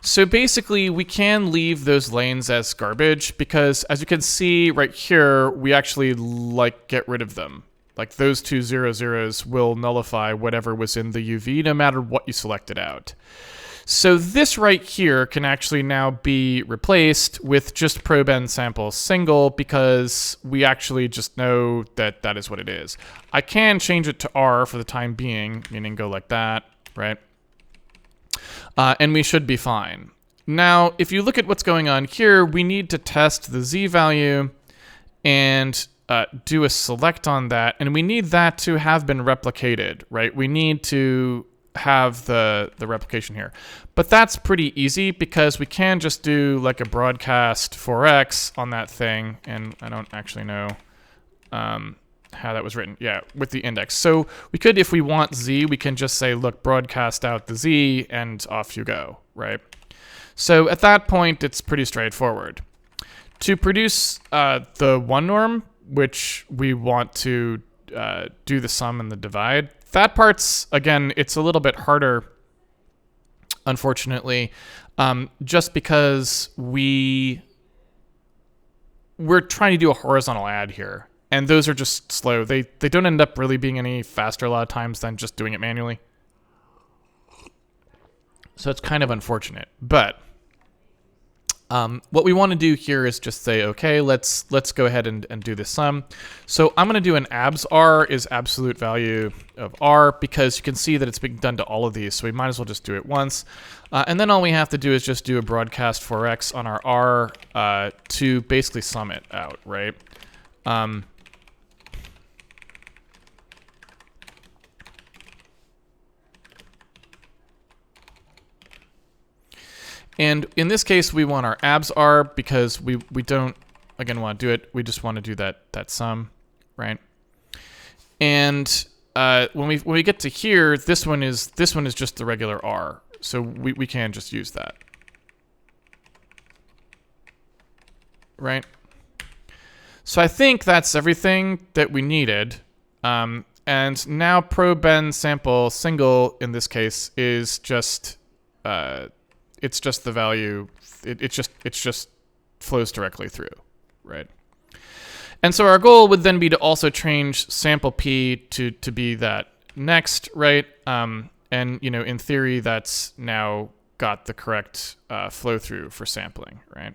So basically, we can leave those lanes as garbage because, as you can see right here, we actually like get rid of them. Like those two 0s will nullify whatever was in the UV, no matter what you selected out. So this right here can actually now be replaced with just probe and sample single because we actually just know that that is what it is. I can change it to R for the time being, meaning go like that, right? And we should be fine. Now, if you look at what's going on here, we need to test the Z value and do a select on that. And we need that to have been replicated, right? We need to have the replication here. But that's pretty easy because we can just do like a broadcast 4x on that thing. And I don't actually know how that was written. Yeah, with the index. So we could, if we want Z, we can just say, look, broadcast out the Z and off you go, right? So at that point, it's pretty straightforward. To produce the one norm, which we want to do the sum and the divide, that part's, again, it's a little bit harder, unfortunately, just because we're trying to do a horizontal add here. And those are just slow. They don't end up really being any faster a lot of times than just doing it manually. So it's kind of unfortunate. But what we want to do here is just say, okay, let's go ahead and do this sum. So I'm going to do an abs R is absolute value of R because you can see that it's being done to all of these. So we might as well just do it once. And then all we have to do is just do a broadcast 4x on our R to basically sum it out, right? And in this case, we want our abs R because we don't, again, want to do it. We just want to do that sum, right? And when we get to here, this one is just the regular R. So we can just use that, right? So I think that's everything that we needed. And now probe and sample single in this case is just it's just the value. It just flows directly through, right? And so our goal would then be to also change sample P to be that next, right? And, you know, in theory, that's now got the correct flow through for sampling, right?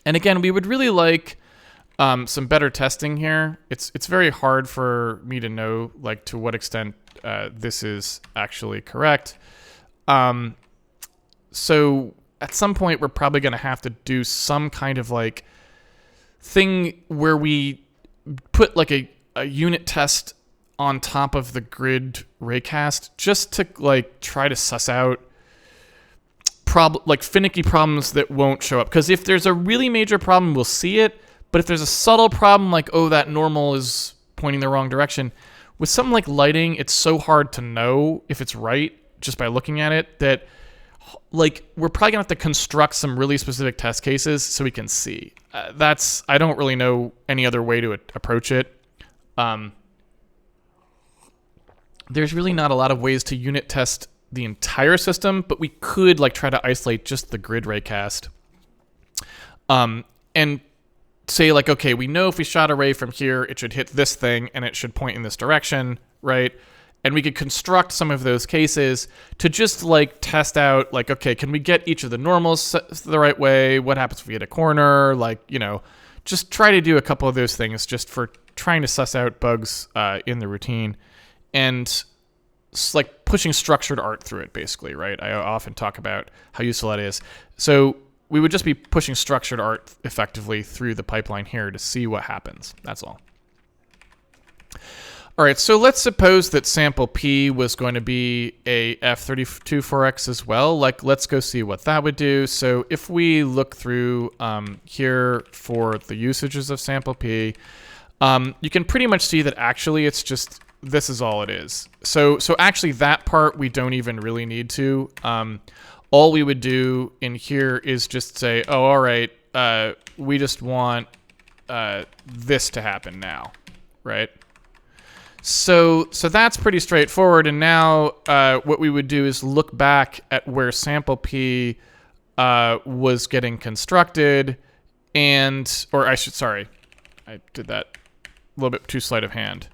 And again, we would really like some better testing here. It's very hard for me to know, like, to what extent this is actually correct. So at some point, we're probably going to have to do some kind of like thing where we put like a unit test on top of the grid raycast just to like try to suss out like finicky problems that won't show up. Because if there's a really major problem, we'll see it. But if there's a subtle problem like, oh, that normal is pointing the wrong direction, with something like lighting, it's so hard to know if it's right just by looking at it that like we're probably gonna have to construct some really specific test cases so we can see. I don't really know any other way to approach it. There's really not a lot of ways to unit test the entire system, but we could like try to isolate just the grid raycast. And say like, okay, we know if we shot a ray from here, it should hit this thing and it should point in this direction, right? And we could construct some of those cases to just like test out like, okay, can we get each of the normals the right way? What happens if we hit a corner? Like, you know, just try to do a couple of those things just for trying to suss out bugs in the routine and like pushing structured art through it basically, right? I often talk about how useful that is. So we would just be pushing structured art effectively through the pipeline here to see what happens. That's all. All right, so let's suppose that sample P was going to be a F32.4x as well. Like, let's go see what that would do. So if we look through here for the usages of sample P, you can pretty much see that actually it's just, this is all it is. So actually that part we don't even really need to. All we would do in here is just say, oh, all right, we just want this to happen now, right? So that's pretty straightforward. And now what we would do is look back at where sample P was getting constructed I did that a little bit too sleight of hand.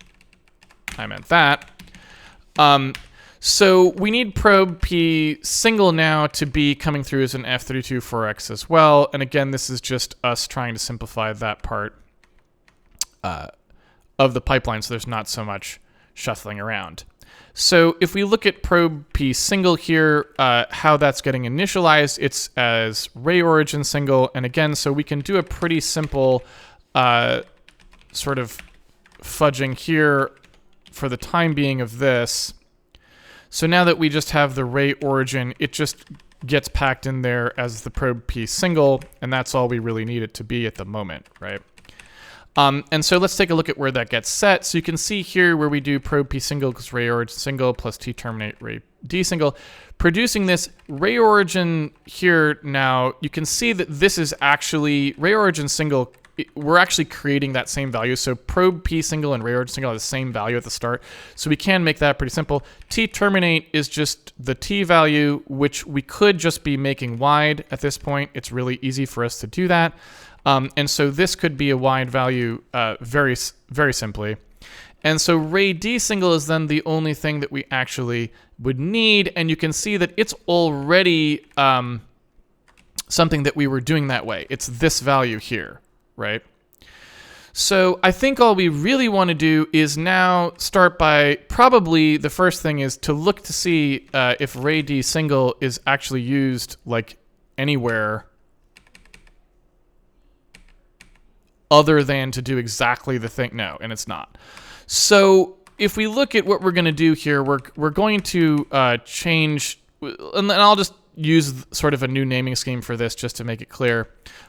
I meant that. So we need probe P single now to be coming through as an F32.4x as well. And again, this is just us trying to simplify that part of the pipeline so there's not so much shuffling around. So if we look at probe P single here, how that's getting initialized, it's as ray origin single. And again, so we can do a pretty simple sort of fudging here for the time being of this. So now that we just have the ray origin, it just gets packed in there as the probe P single, and that's all we really need it to be at the moment, right? And so let's take a look at where that gets set. So you can see here where we do probe P single because ray origin single plus T terminate ray D single, producing this ray origin here. Now you can see that this is actually ray origin single. We're actually creating that same value. So probe P single and ray origin single have the same value at the start. So we can make that pretty simple. T terminate is just the T value, which we could just be making wide at this point. It's really easy for us to do that. And so this could be a wide value very, very simply. And so ray D single is then the only thing that we actually would need. And you can see that it's already something that we were doing that way. It's this value here, right? So I think all we really want to do is now start by probably the first thing is to look to see if ray D single is actually used like anywhere other than to do exactly the thing. No, and it's not. So if we look at what we're going to do here, we're going to change, and I'll just use sort of a new naming scheme for this just to make it clear,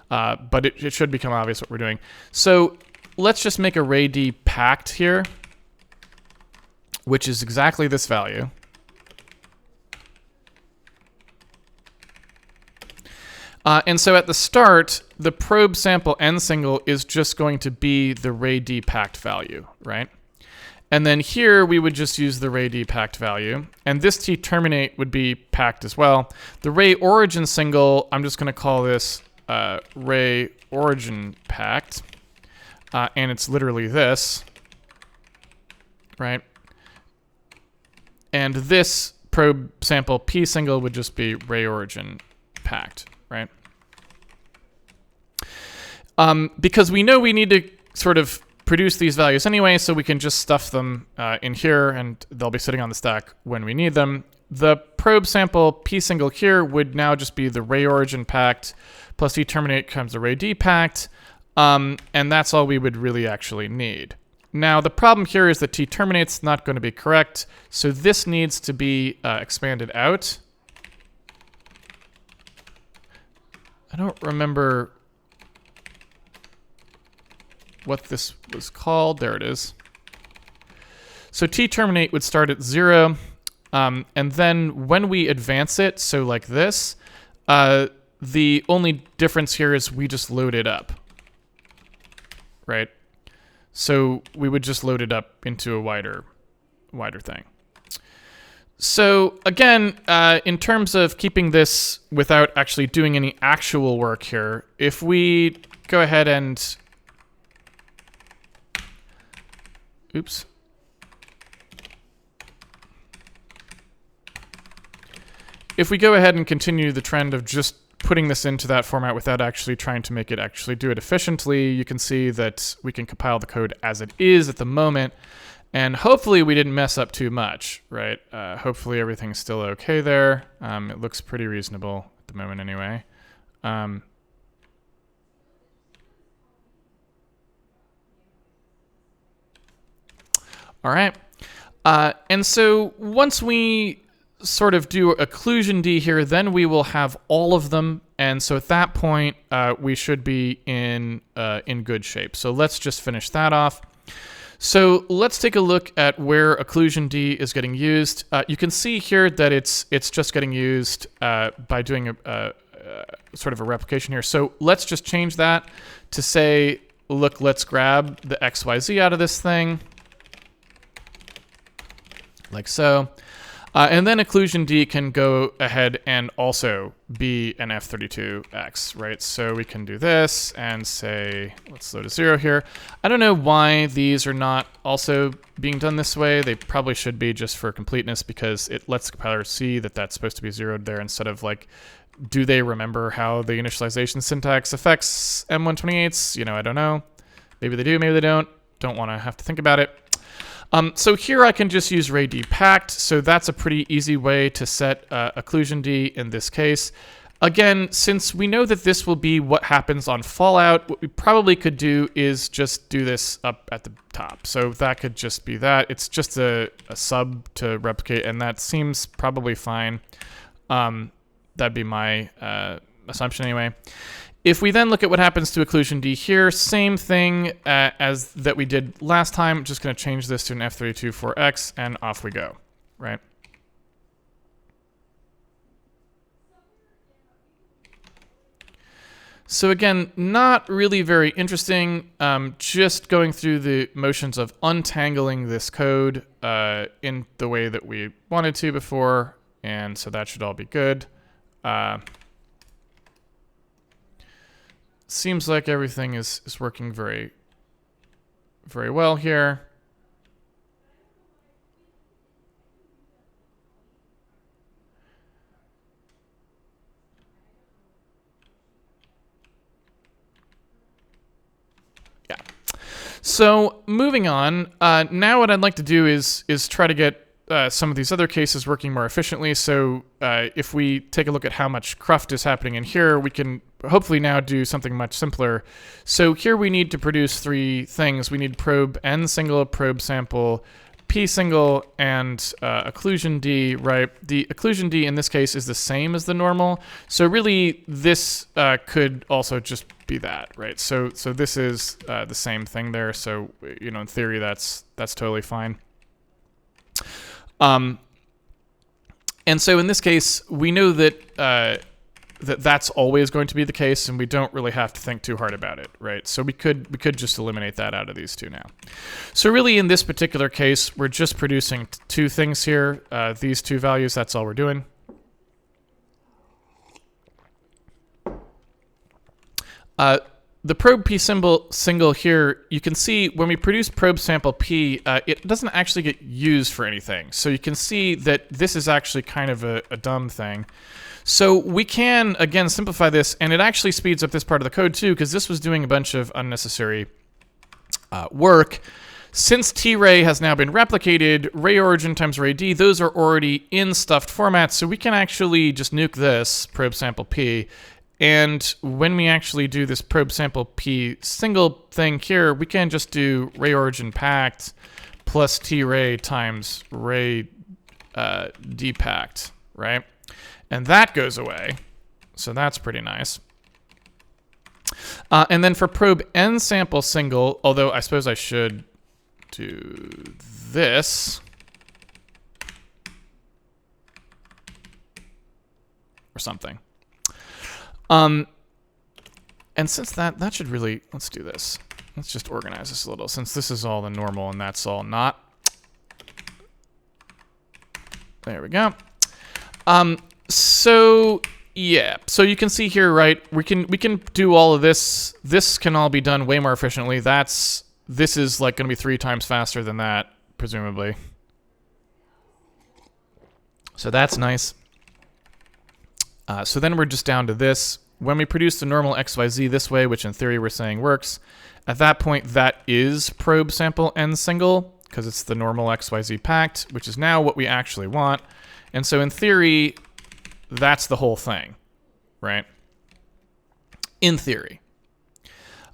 but it should become obvious what we're doing. So let's just make a ray D packed here, which is exactly this value. And so at the start, the probe sample n single is just going to be the ray D packed value, right? And then here we would just use the ray D packed value. And this T terminate would be packed as well. The ray origin single, I'm just going to call this ray origin packed. and it's literally this, right? And this probe sample p single would just be ray origin packed, right? Because we know we need to sort of produce these values anyway, so we can just stuff them in here, and they'll be sitting on the stack when we need them. The probe sample p single here would now just be the ray origin packed, plus terminate comes the ray d packed, and that's all we would really actually need. Now, the problem here is that terminate's not going to be correct, so this needs to be expanded out. I don't remember what this was called. There it is. So terminate would start at 0, and then when we advance it, so like this, the only difference here is we just load it up, right? So we would just load it up into a wider thing. So again, in terms of keeping this without actually doing any actual work here, if we go ahead and oops. If we go ahead and continue the trend of just putting this into that format without actually trying to make it actually do it efficiently, you can see that we can compile the code as it is at the moment, and hopefully we didn't mess up too much, right? Hopefully everything's still okay there. It looks pretty reasonable at the moment anyway. All right. And so once we sort of do occlusion D here, then we will have all of them. And so at that point, we should be in good shape. So let's just finish that off. So let's take a look at where occlusion D is getting used. You can see here that it's just getting used by doing a sort of a replication here. So let's just change that to say, look, let's grab the XYZ out of this thing. Like so. And then occlusion D can go ahead and also be an F32X, right? So we can do this and say, let's load a 0 here. I don't know why these are not also being done this way. They probably should be just for completeness, because it lets the compiler see that that's supposed to be zeroed there, instead of like, do they remember how the initialization syntax affects M128s? You know, I don't know. Maybe they do, maybe they don't. Don't want to have to think about it. So here I can just use ray d packed, so that's a pretty easy way to set occlusion D in this case. Again, since we know that this will be what happens on Fallout, what we probably could do is just do this up at the top. So that could just be that. It's just a sub to replicate, and that seems probably fine. That'd be my assumption anyway. If we then look at what happens to occlusion D here, same thing as that we did last time. Just going to change this to an F32 for X, and off we go, right? So again, not really very interesting. Just going through the motions of untangling this code in the way that we wanted to before, and so that should all be good. Seems like everything is working very, very well here. Yeah. So moving on, now what I'd like to do is try to get some of these other cases working more efficiently. So if we take a look at how much cruft is happening in here, we can hopefully now do something much simpler. So here we need to produce 3 things. We need probe N single, probe sample P single, and occlusion D, right? The occlusion D in this case is the same as the normal. So really this could also just be that, right? So this is the same thing there. So, you know, in theory, that's totally fine. And so in this case, we know that that's always going to be the case, and we don't really have to think too hard about it, right? So we could just eliminate that out of these two now. So really, in this particular case, we're just producing 2 things here. These 2 values, that's all we're doing. the probe P single here, you can see when we produce probe sample P, it doesn't actually get used for anything. So you can see that this is actually kind of a dumb thing. So we can, again, simplify this, and it actually speeds up this part of the code too, because this was doing a bunch of unnecessary work. Since T-Ray has now been replicated, ray origin times ray D, those are already in stuffed formats, so we can actually just nuke this, probe sample P, and when we actually do this probe sample P single thing here, we can just do ray origin packed plus T-Ray times ray D packed, right? And that goes away, so that's pretty nice. And then for probe N sample single, although I suppose I should do this, or something. And since that should really, let's do this. Let's just organize this a little, since this is all the normal and that's all not. There we go. So yeah, so you can see here, right? We can do all of this. This can all be done way more efficiently. This is like going to be 3 times faster than that, presumably. So that's nice. So then we're just down to this. When we produce the normal XYZ this way, which in theory we're saying works, at that point that is probe sample N single, because it's the normal XYZ packed, which is now what we actually want. And so in theory, that's the whole thing, right? In theory.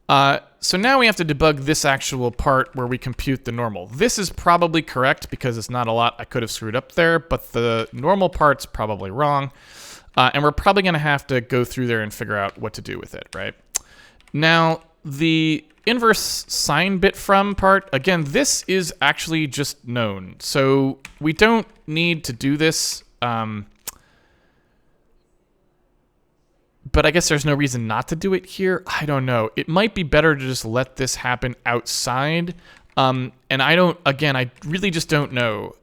So now we have to debug this actual part where we compute the normal. This is probably correct because it's not a lot I could have screwed up there, but the normal part's probably wrong. And we're probably going to have to go through there and figure out what to do with it, right? Now, the inverse sign bit from part, again, this is actually just known. So we don't need to do this. But I guess there's no reason not to do it here. I don't know. It might be better to just let this happen outside. And I really just don't know.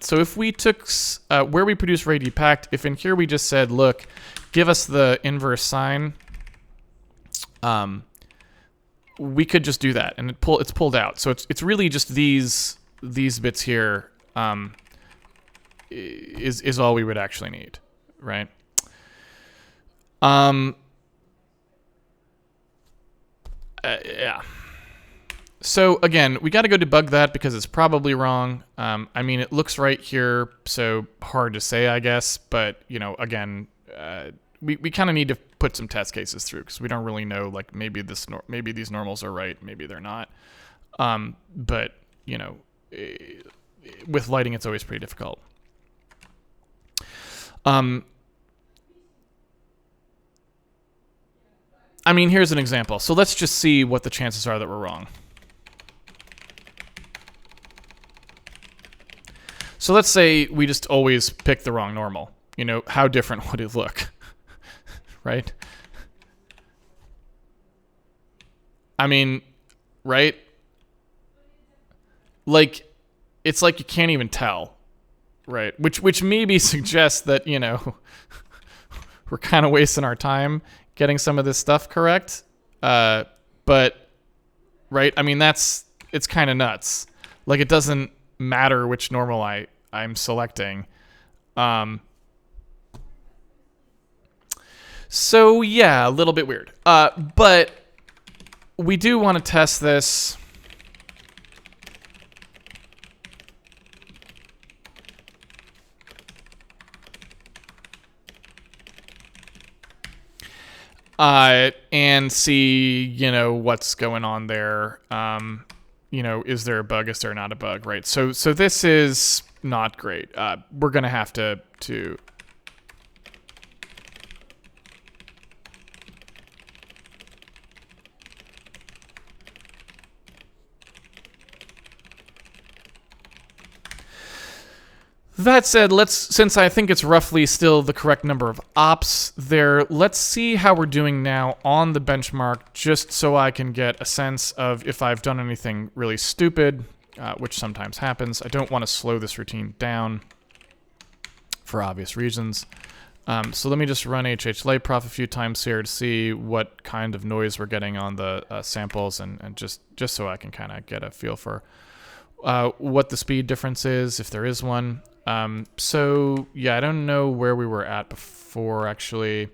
So if we took where we produce ray D packed, if in here we just said, look, give us the inverse sign, we could just do that, and it's pulled out. So it's really just these bits here is all we would actually need, right? Yeah. So again, we got to go debug that because it's probably wrong. I mean, it looks right here, so hard to say, I guess. But you know, again, we kind of need to put some test cases through because we don't really know. Like maybe these normals are right, maybe they're not. But you know, with lighting, it's always pretty difficult. I mean, here's an example. So let's just see what the chances are that we're wrong. So let's say we just always pick the wrong normal. You know, how different would it look? Right? I mean, right? Like, it's like you can't even tell, right? Which maybe suggests that, you know, we're kind of wasting our time getting some of this stuff correct. But, right? I mean, it's kind of nuts. Like, it doesn't matter which normal I'm selecting. So yeah, a little bit weird. But we do want to test this. And see, you know, what's going on there. You know, is there a bug? Is there not a bug? Right. So this is not great. We're gonna have to. That said, since I think it's roughly still the correct number of ops there, let's see how we're doing now on the benchmark, just so I can get a sense of if I've done anything really stupid, which sometimes happens. I don't want to slow this routine down for obvious reasons. So let me just run HHLightProf a few times here to see what kind of noise we're getting on the samples, and just so I can kind of get a feel for what the speed difference is, if there is one. So yeah, I don't know where we were at before actually.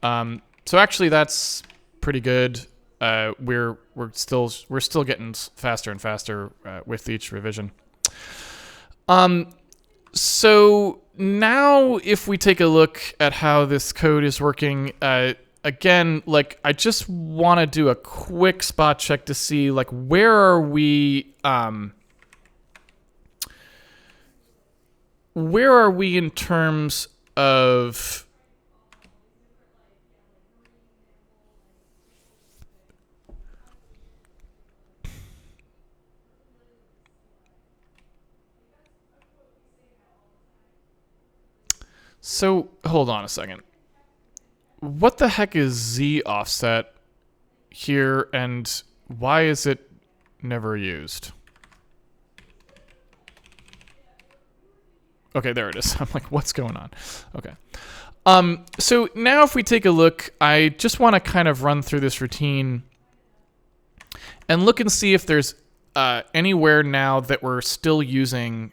So actually that's pretty good. We're still getting faster and faster with each revision. So now if we take a look at how this code is working, again, like I just want to do a quick spot check to see like where are we in terms of So, hold on a second. What the heck is Z offset here, and why is it never used? Okay, there it is. I'm like, what's going on? Okay. So now if we take a look, I just want to kind of run through this routine and look and see if there's anywhere now that we're still using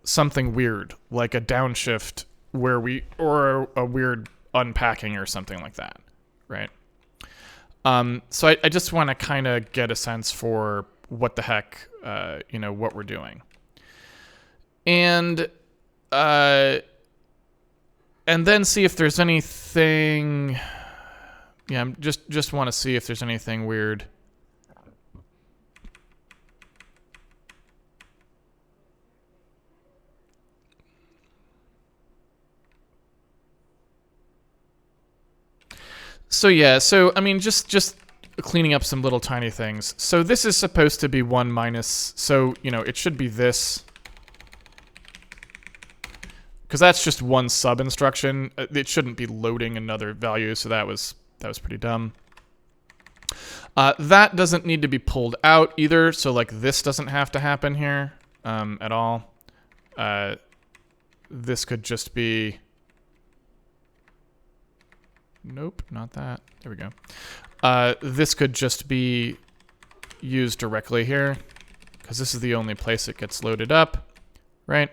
something weird, like a downshift or a weird unpacking or something like that, right? So I just want to kind of get a sense for what the heck, what we're doing. And then see if there's anything, yeah, just want to see if there's anything weird. So yeah, so I mean, just cleaning up some little tiny things. So this is supposed to be 1 minus, so, it should be this. Because that's just one sub instruction. It shouldn't be loading another value, so that was pretty dumb. That doesn't need to be pulled out either, so like this doesn't have to happen here at all. This could just be... Nope, not that. There we go. This could just be used directly here, because this is the only place it gets loaded up, right?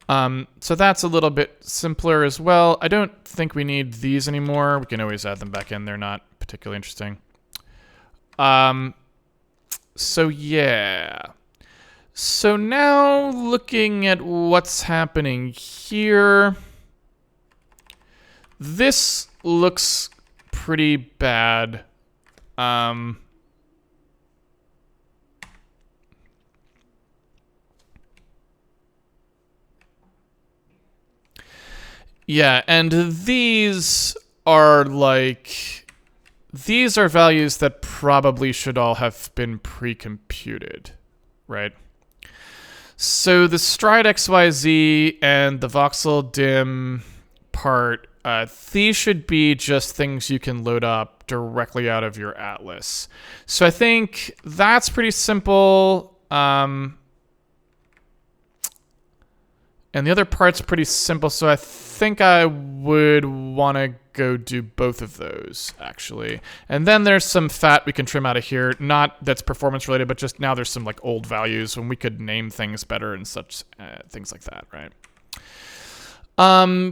So that's a little bit simpler as well. I don't think we need these anymore. We can always add them back in. They're not particularly interesting. So yeah. So now looking at what's happening here, this looks pretty bad. Yeah, and these are values that probably should all have been pre-computed, right? So the stride XYZ and the voxel dim part, these should be just things you can load up directly out of your atlas. So I think that's pretty simple. And the other part's pretty simple, so I think I would want to go do both of those, actually. And then there's some fat we can trim out of here. Not that's performance related, but just now there's some like old values when we could name things better and such things like that, right?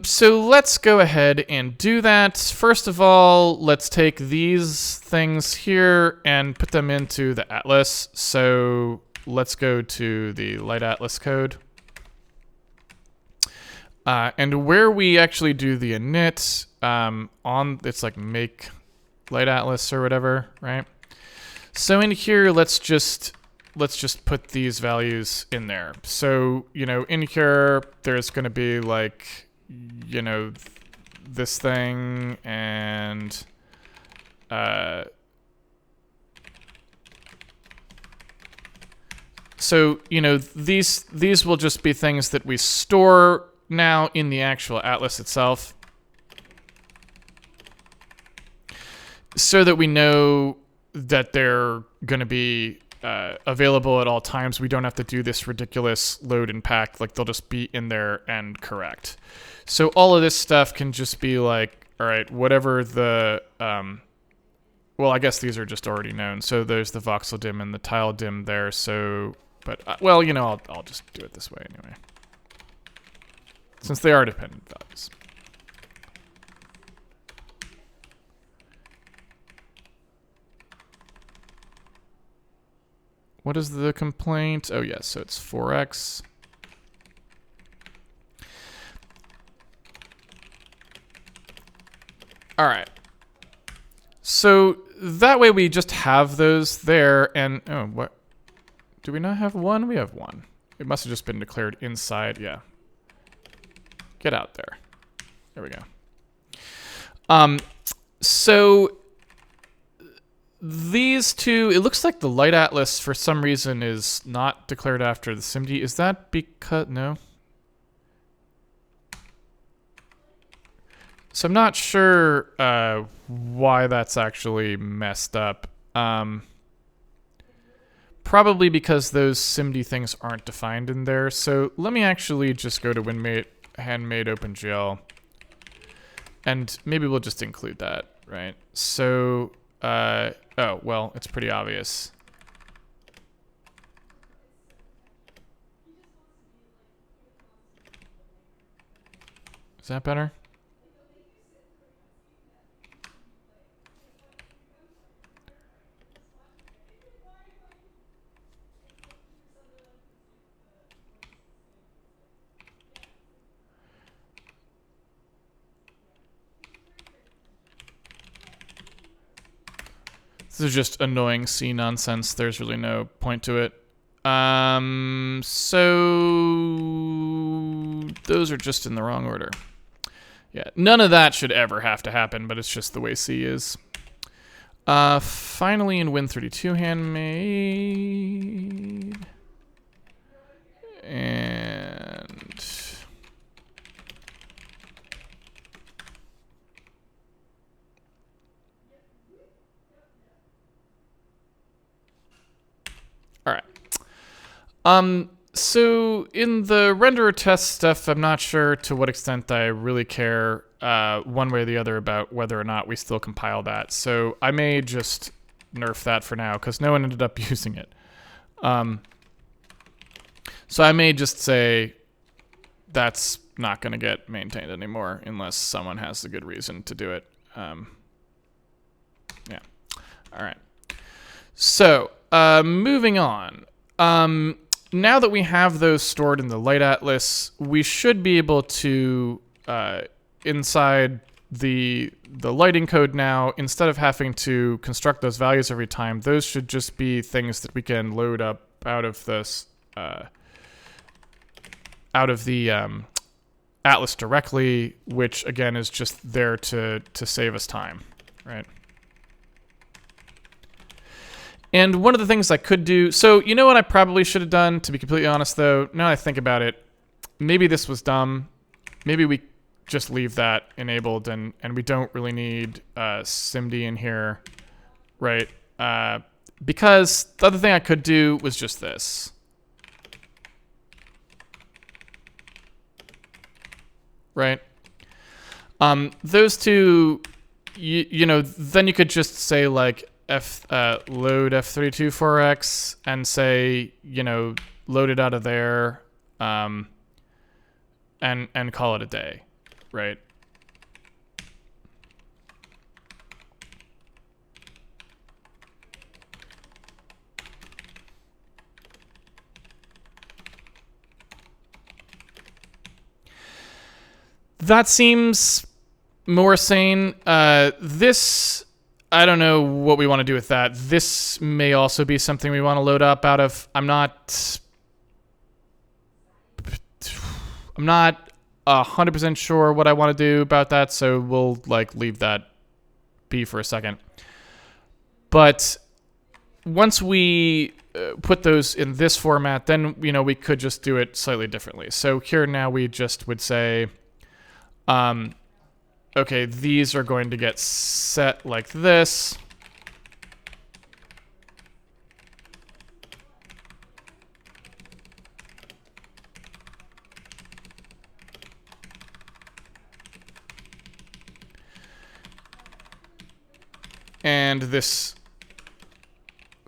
So let's go ahead and do that. First of all, let's take these things here and put them into the atlas. So let's go to the Light Atlas code. And where we actually do the init, it's like make Light Atlas or whatever, right? So in here, let's just put these values in there. So, in here, there's going to be like, this thing and, so, these will just be things that we store now in the actual atlas itself, so that we know that they're going to be available at all times. We don't have to do this ridiculous load and pack. Like, they'll just be in there and correct. So all of this stuff can just be like, all right, whatever the... well, I guess these are just already known. So there's the voxel dim and the tile dim there. So, but, well, you know, I'll just do it this way anyway. Since they are dependent values. What is the complaint? Oh, yes, so it's 4x. All right. So that way we just have those there, and oh, what? Do we not have one? We have one. It must have just been declared inside. Yeah. Get out there. There we go. So these two, it looks like the light atlas for some reason is not declared after the SIMD. Is that because, no? So I'm not sure why that's actually messed up. Probably because those SIMD things aren't defined in there. So let me actually just go to Handmade OpenGL. And maybe we'll just include that, right? So, oh, well, it's pretty obvious. Is that better? This is just annoying C nonsense. There's really no point to it. So those are just in the wrong order. Yeah, none of that should ever have to happen, but it's just the way C is. Finally in Win32 Handmade. And... all right. So in the renderer test stuff, I'm not sure to what extent I really care one way or the other about whether or not we still compile that. So I may just nerf that for now because no one ended up using it. So I may just say that's not going to get maintained anymore unless someone has a good reason to do it. Yeah. All right. So moving on. Now that we have those stored in the light atlas, we should be able to, inside the lighting code now, instead of having to construct those values every time, those should just be things that we can load up out of this, out of the atlas directly, which again is just there to save us time, right? And one of the things I could do, so you know what I probably should have done, to be completely honest though, now that I think about it, maybe this was dumb. Maybe we just leave that enabled and we don't really need SIMD in here, right? Because the other thing I could do was just this. Right? Those two, you know, then you could just say like, load F32 4x and say, you know, load it out of there, and call it a day, right? That seems more sane. This, I don't know what we want to do with that. This may also be something we want to load up out of. I'm not 100% sure what I want to do about that, so we'll like leave that be for a second. But once we put those in this format, then, you know, we could just do it slightly differently. So here now we just would say, okay, these are going to get set like this. And this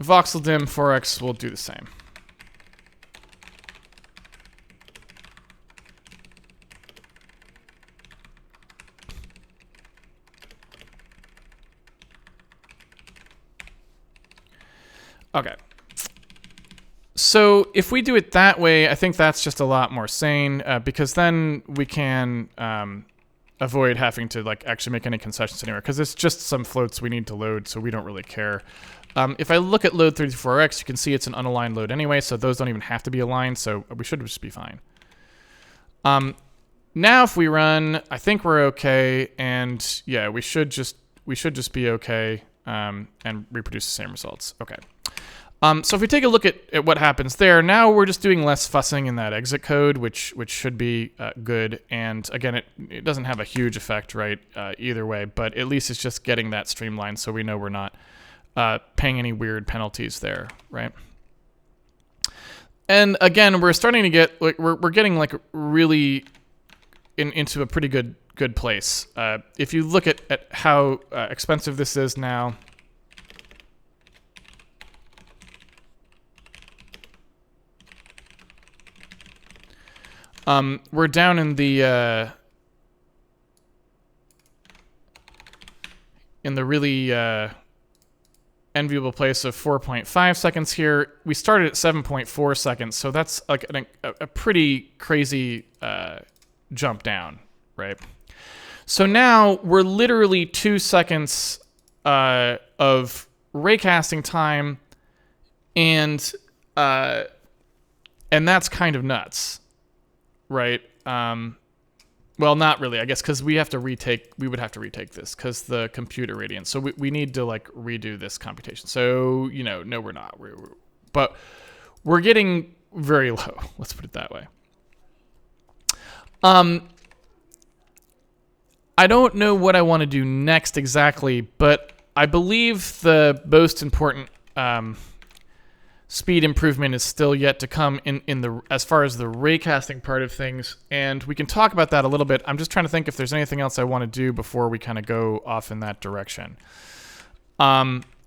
voxel dim 4x will do the same. Okay. So if we do it that way, I think that's just a lot more sane, because then we can avoid having to like actually make any concessions anywhere, because it's just some floats we need to load, so we don't really care. If I look at load 34x, you can see it's an unaligned load anyway, so those don't even have to be aligned, so we should just be fine. Now if we run, I think we're okay, and yeah, we should just be okay, and reproduce the same results. Okay. So if we take a look at what happens there, now we're just doing less fussing in that exit code, which should be good. And again, it doesn't have a huge effect, right, either way, but at least it's just getting that streamlined so we know we're not paying any weird penalties there, right? And again, we're starting to get, like, we're getting like really into a pretty good place. If you look at how expensive this is now, we're down in the really enviable place of 4.5 seconds here. We started at 7.4 seconds, so that's like a pretty crazy jump down, right? So now we're literally 2 seconds of raycasting time, and that's kind of nuts. Right. Well, not really, I guess, because we would have to retake this because the compute irradiance. So we need to like redo this computation. So, no, we're not. But we're getting very low. Let's put it that way. I don't know what I want to do next exactly, but I believe the most important speed improvement is still yet to come as far as the raycasting part of things, and we can talk about that a little bit. I'm just trying to think if there's anything else I want to do before we kind of go off in that direction.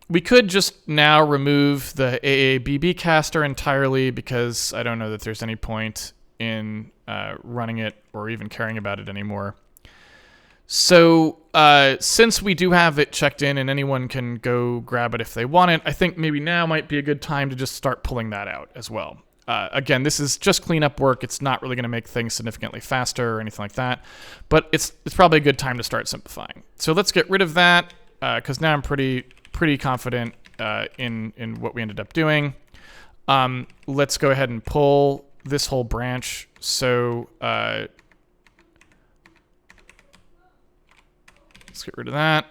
We could just now remove the AABB caster entirely, because I don't know that there's any point in running it or even caring about it anymore. So since we do have it checked in and anyone can go grab it if they want it, I think maybe now might be a good time to just start pulling that out as well. Again, this is just cleanup work. It's not really going to make things significantly faster or anything like that, but it's probably a good time to start simplifying. So let's get rid of that, because now I'm pretty confident in what we ended up doing. Let's go ahead and pull this whole branch. So let's get rid of that.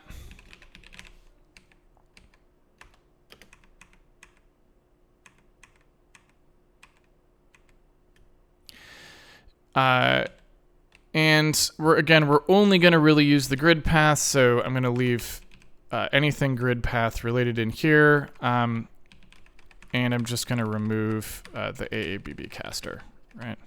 And we're only going to really use the grid path, so I'm going to leave anything grid path related in here, and I'm just going to remove the AABB caster, right?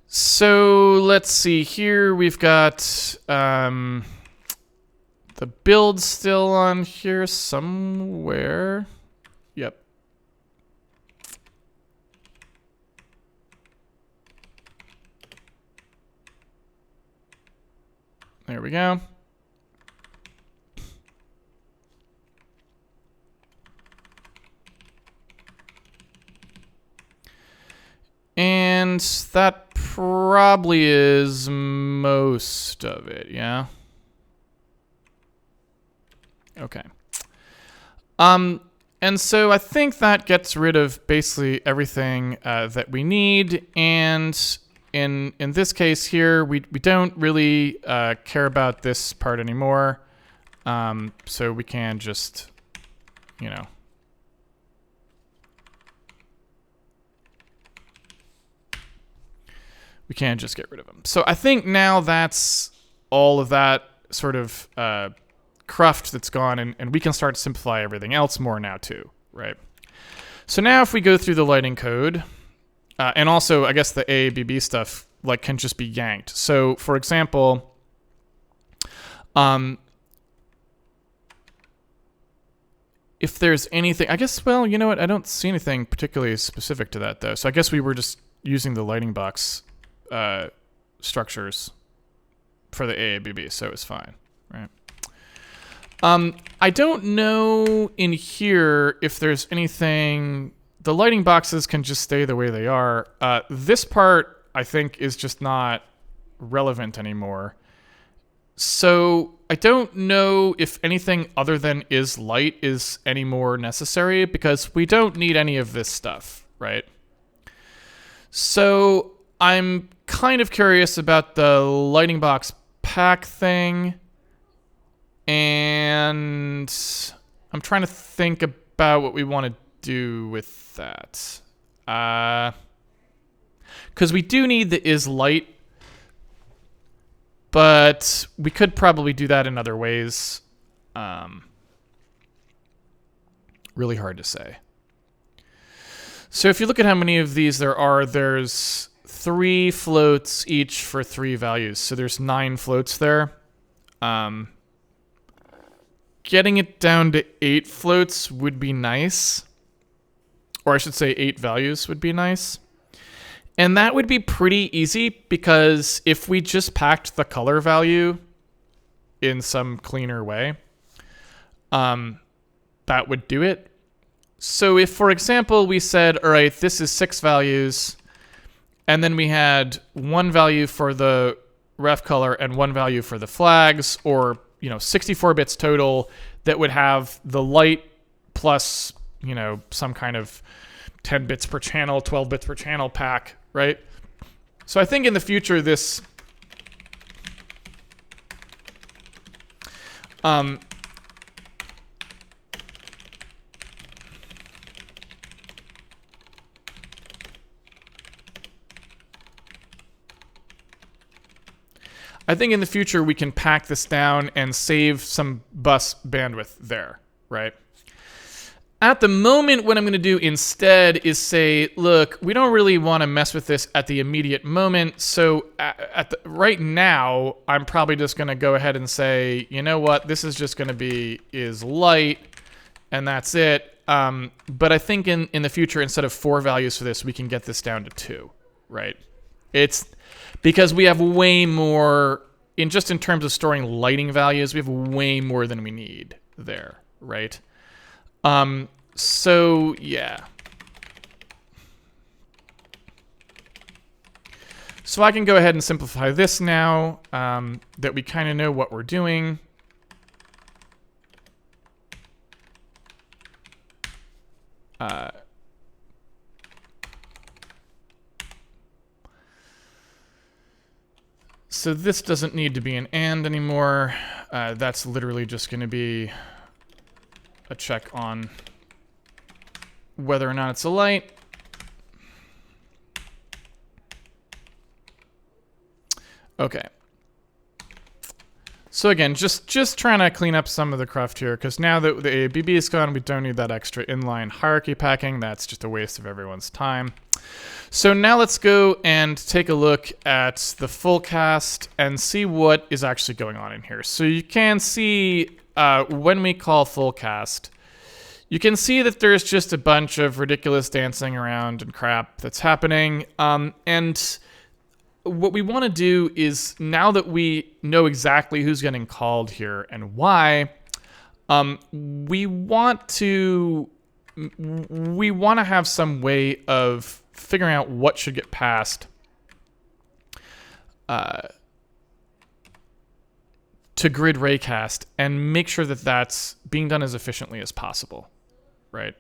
So let's see here. We've got the build still on here somewhere. Yep. There we go. And that probably is most of it, yeah? Okay. And so I think that gets rid of basically everything that we need, and in this case here, we don't really care about this part anymore, so we can just, we can just get rid of them. So I think now that's all of that sort of cruft that's gone, and we can start to simplify everything else more now too, right? So now if we go through the lighting code, and also I guess the AABB stuff like can just be yanked. So for example, if there's anything, I guess, well, you know what? I don't see anything particularly specific to that though. So I guess we were just using the lighting box structures for the AABB, so it's fine, right? I don't know in here if there's anything. The lighting boxes can just stay the way they are. This part, I think, is just not relevant anymore. So I don't know if anything other than is light is any more necessary, because we don't need any of this stuff, right? So I'm kind of curious about the lighting box pack thing. And I'm trying to think about what we want to do with that. Because we do need the is light, but we could probably do that in other ways. Really hard to say. So if you look at how many of these there are, there's 3 floats each for 3 values. So there's 9 floats there. Getting it down to 8 floats would be nice. Or I should say 8 values would be nice. And that would be pretty easy, because if we just packed the color value in some cleaner way, that would do it. So if, for example, we said, all right, this is 6 values, and then we had 1 value for the ref color and 1 value for the flags, or 64 bits total, that would have the light plus, some kind of 10 bits per channel, 12 bits per channel pack, right? So I think in the future this I think in the future we can pack this down and save some bus bandwidth there, right? At the moment, what I'm going to do instead is say, look, we don't really want to mess with this at the immediate moment. So right now, I'm probably just going to go ahead and say, you know what, this is just going to be is light, and that's it. But I think in the future, instead of 4 values for this, we can get this down to 2, right? It's because we have way more, in terms of storing lighting values, we have way more than we need there, right? So yeah. So I can go ahead and simplify this now, that we kind of know what we're doing. So this doesn't need to be an and anymore. That's literally just going to be a check on whether or not it's a light. Okay. So again, just trying to clean up some of the cruft here, because now that the ABB is gone, we don't need that extra inline hierarchy packing. That's just a waste of everyone's time. So now let's go and take a look at the full cast and see what is actually going on in here. So you can see when we call full cast, you can see that there's just a bunch of ridiculous dancing around and crap that's happening. And what we want to do is, now that we know exactly who's getting called here and why, we want to have some way of figuring out what should get passed to grid raycast, and make sure that that's being done as efficiently as possible, right?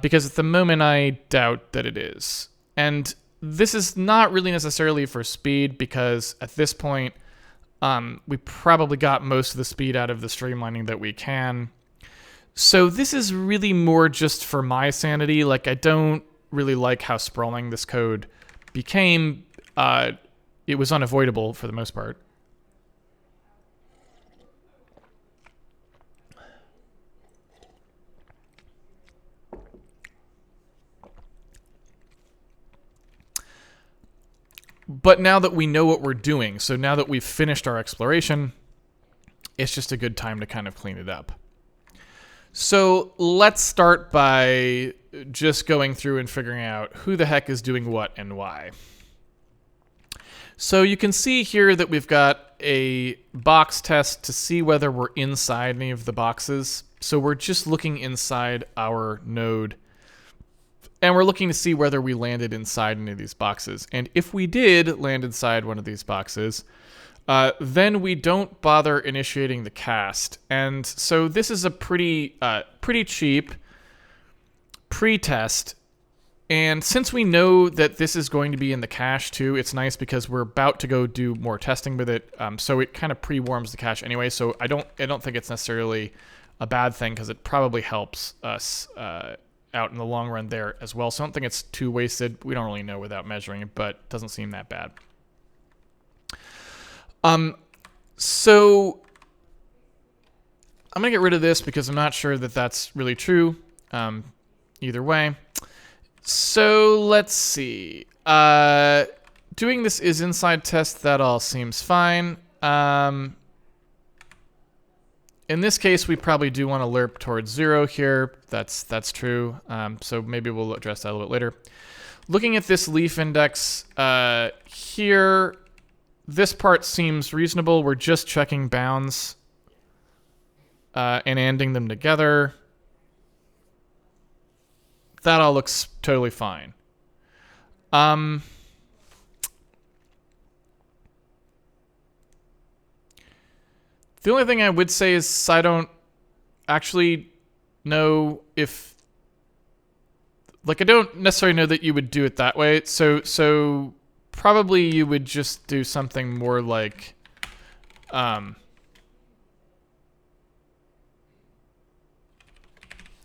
Because at the moment I doubt that it is. And this is not really necessarily for speed, because at this point we probably got most of the speed out of the streamlining that we can. So this is really more just for my sanity. Like, I don't really like how sprawling this code became. It was unavoidable for the most part. But now that we know what we're doing, so now that we've finished our exploration, it's just a good time to kind of clean it up. So let's start by just going through and figuring out who the heck is doing what and why. So you can see here that we've got a box test to see whether we're inside any of the boxes. So we're just looking inside our node, and we're looking to see whether we landed inside any of these boxes. And if we did land inside one of these boxes, then we don't bother initiating the cast. And so this is a pretty cheap pre-test. And since we know that this is going to be in the cache too, it's nice because we're about to go do more testing with it. So it kind of pre-warms the cache anyway. So I don't think it's necessarily a bad thing, because it probably helps us out in the long run there as well. So I don't think it's too wasted. We don't really know without measuring it, but it doesn't seem that bad. So I'm gonna get rid of this because I'm not sure that that's really true. Either way. So let's see. Doing this is inside test. That all seems fine. In this case, we probably do want to lerp towards 0 here. That's true. So maybe we'll address that a little bit later. Looking at this leaf index here, this part seems reasonable. We're just checking bounds and anding them together. That all looks totally fine. The only thing I would say is I don't actually know if... Like, I don't necessarily know that you would do it that way. So probably you would just do something more like...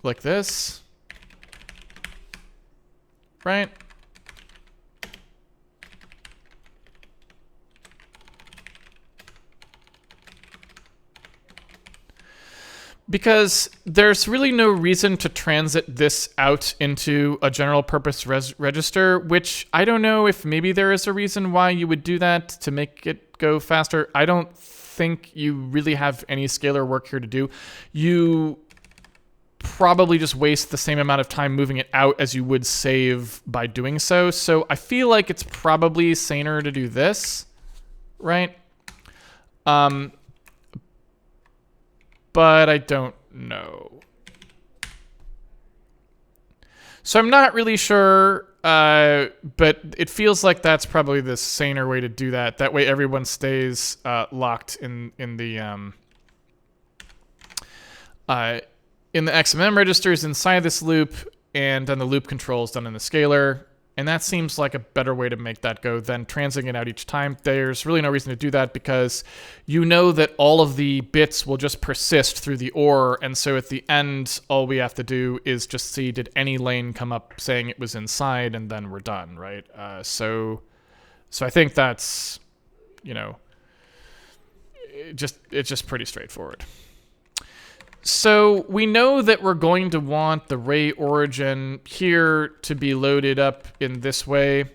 like this. Right? Because there's really no reason to transit this out into a general purpose register, which I don't know if maybe there is a reason why you would do that to make it go faster. I don't think you really have any scalar work here to do. You probably just waste the same amount of time moving it out as you would save by doing so. So I feel like it's probably saner to do this, right? But I don't know. So I'm not really sure, but it feels like that's probably the saner way to do that. That way everyone stays locked in the XMM registers inside this loop, and then the loop control is done in the scalar. And that seems like a better way to make that go than transiting it out each time. There's really no reason to do that because you know that all of the bits will just persist through the OR. And so at the end, all we have to do is just see, did any lane come up saying it was inside, and then we're done, right? So I think that's, you know, it's just pretty straightforward. So we know that we're going to want the ray origin here to be loaded up in this way.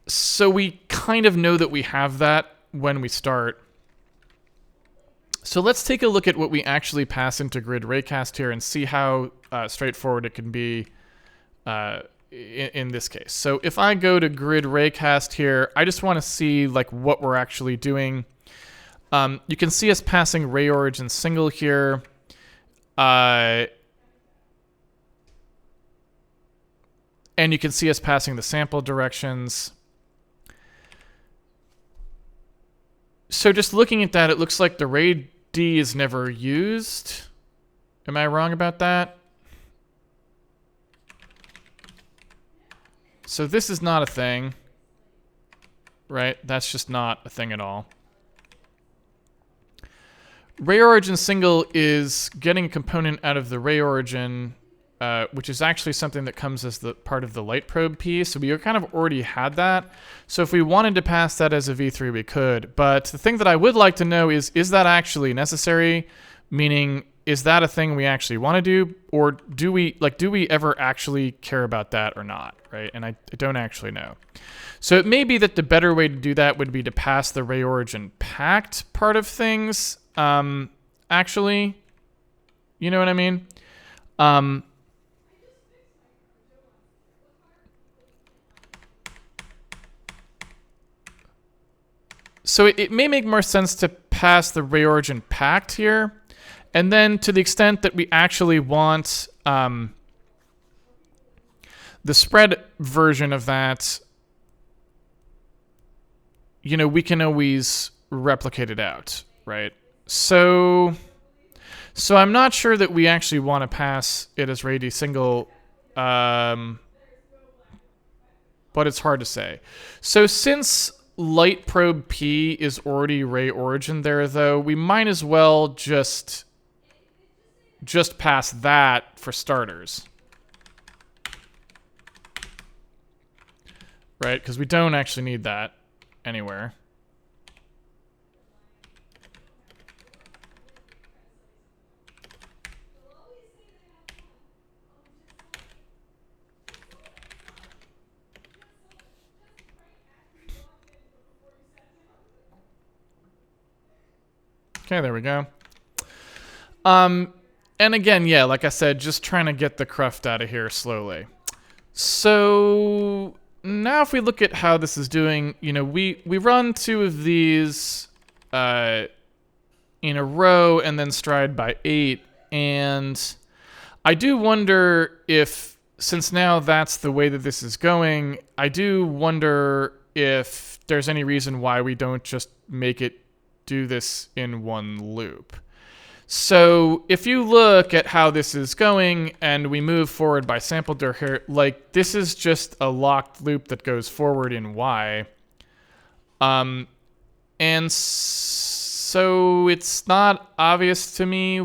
So we kind of know that we have that when we start. So let's take a look at what we actually pass into grid raycast here and see how straightforward it can be in this case. So if I go to grid raycast here, I just want to see like what we're actually doing. You can see us passing ray origin single here. And you can see us passing the sample directions. So just looking at that, it looks like the ray D is never used. Am I wrong about that? So this is not a thing, right? That's just not a thing at all. Ray origin single is getting a component out of the ray origin, which is actually something that comes as the part of the light probe piece. So we kind of already had that. So if we wanted to pass that as a V3, we could. But the thing that I would like to know is that actually necessary? Meaning, is that a thing we actually want to do, or do we ever actually care about that or not, right? And I don't actually know. So it may be that the better way to do that would be to pass the ray origin packed part of things. Actually, you know what I mean? So it may make more sense to pass the ray origin packed here. And then to the extent that we actually want the spread version of that, you know, we can always replicate it out, right? So I'm not sure that we actually want to pass it as ray single, but it's hard to say. So since light probe P is already ray origin there, though, we might as well just pass that for starters. Right? Because we don't actually need that anywhere. Okay, there we go. And again, yeah, like I said, just trying to get the cruft out of here slowly. So now if we look at how this is doing, you know, we run 2 of these in a row and then stride by 8. And I do wonder if, since now that's the way that this is going, I do wonder if there's any reason why we don't just make it do this in one loop. So if you look at how this is going and we move forward by sample dir here, like this is just a locked loop that goes forward in Y. And so it's not obvious to me.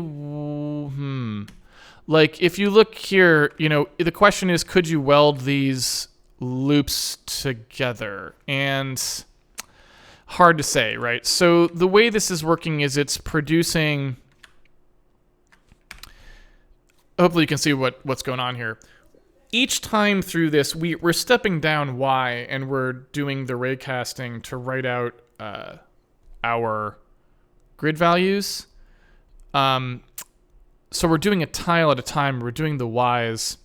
Like if you look here, you know, the question is, could you weld these loops together? And hard to say, right? So the way this is working is it's producing... Hopefully you can see what's going on here. Each time through this, we're stepping down Y and we're doing the raycasting to write out our grid values. So we're doing a tile at a time. We're doing the Ys.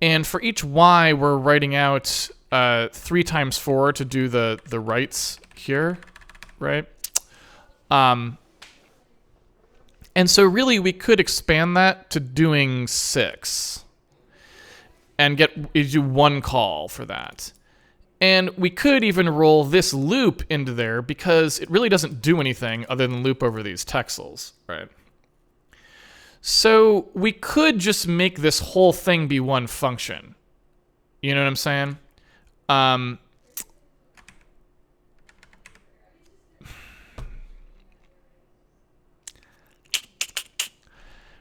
And for each Y, we're writing out 3 times 4 to do the writes here, right? And so really we could expand that to doing 6 and do 1 call for that. And we could even roll this loop into there because it really doesn't do anything other than loop over these texels, right? So we could just make this whole thing be 1 function. You know what I'm saying?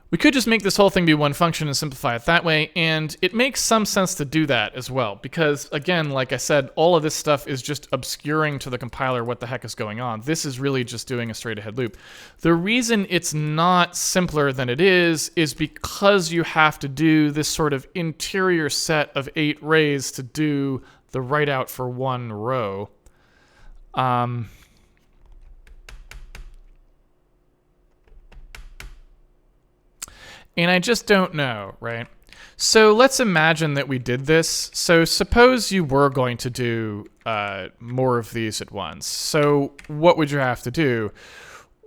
We could just make this whole thing be 1 function and simplify it that way, and it makes some sense to do that as well, because, again, like I said, all of this stuff is just obscuring to the compiler what the heck is going on. This is really just doing a straight-ahead loop. The reason it's not simpler than it is because you have to do this sort of interior set of 8 rays to do the write-out for 1 row. And I just don't know, right? So let's imagine that we did this. So suppose you were going to do more of these at once. So what would you have to do?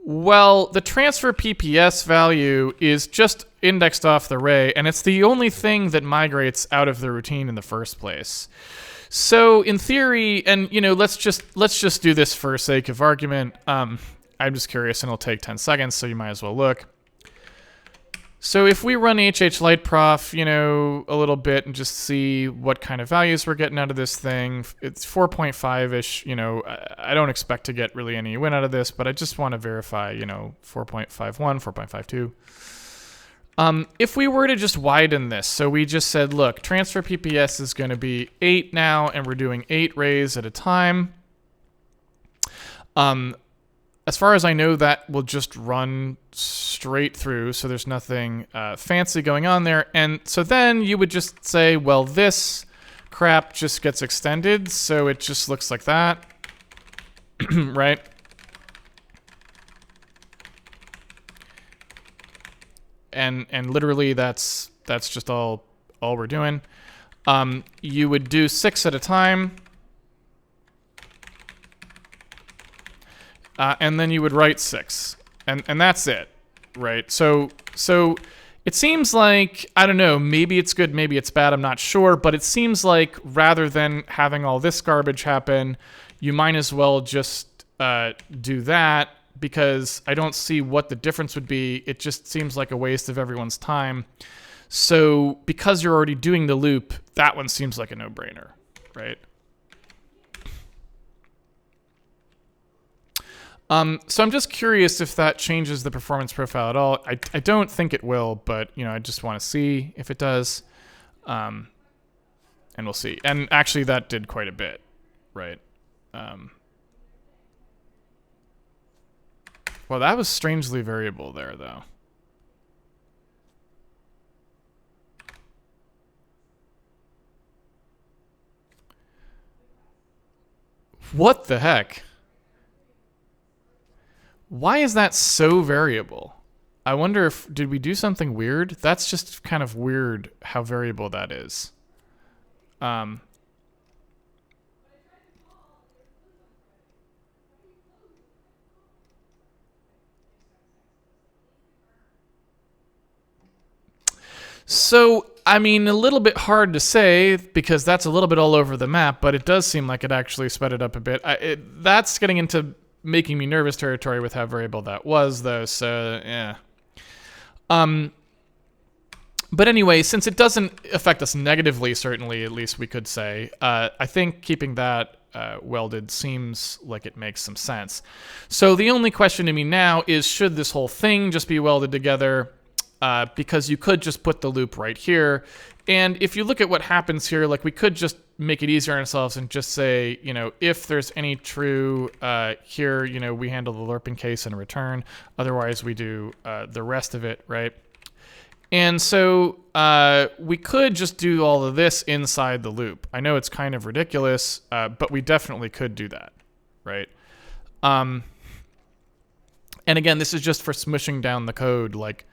Well, the transfer PPS value is just indexed off the ray, and it's the only thing that migrates out of the routine in the first place. So in theory, and you know, let's just do this for sake of argument. I'm just curious, and it'll take 10 seconds, so you might as well look. So if we run HHLightProf, you know, a little bit and just see what kind of values we're getting out of this thing, it's 4.5-ish, you know, I don't expect to get really any win out of this, but I just want to verify, you know, 4.51, 4.52. If we were to just widen this, so we just said, look, transfer PPS is going to be 8 now, and we're doing 8 rays at a time. As far as I know, that will just run straight through, so there's nothing fancy going on there. And so then you would just say, well, this crap just gets extended, so it just looks like that, right? And literally that's just all we're doing. You would do 6 at a time. And then you would write 6. And that's it, right? So it seems like, I don't know, maybe it's good, maybe it's bad, I'm not sure, but it seems like rather than having all this garbage happen, you might as well just do that, because I don't see what the difference would be. It just seems like a waste of everyone's time. So because you're already doing the loop, that one seems like a no-brainer, right? So I'm just curious if that changes the performance profile at all. I don't think it will, but I just want to see if it does. And we'll see. And actually that did quite a bit, right? Well, that was strangely variable there, though. What the heck? Why is that so variable? I wonder if, did we do something weird? That's just kind of weird how variable that is. So, I mean, a little bit hard to say because that's a little bit all over the map, but it does seem like it actually sped it up a bit. That's getting into making me nervous territory with how variable that was, though, so, yeah. But anyway, since it doesn't affect us negatively, certainly, at least we could say, I think keeping that welded seems like it makes some sense. So the only question to me now is, should this whole thing just be welded together? Because you could just put the loop right here. And if you look at what happens here, like we could just make it easier on ourselves and just say, if there's any true here, we handle the lerping case and return. Otherwise, we do the rest of it, right? And so we could just do all of this inside the loop. I know it's kind of ridiculous, but we definitely could do that, right? And again, this is just for smushing down the code, like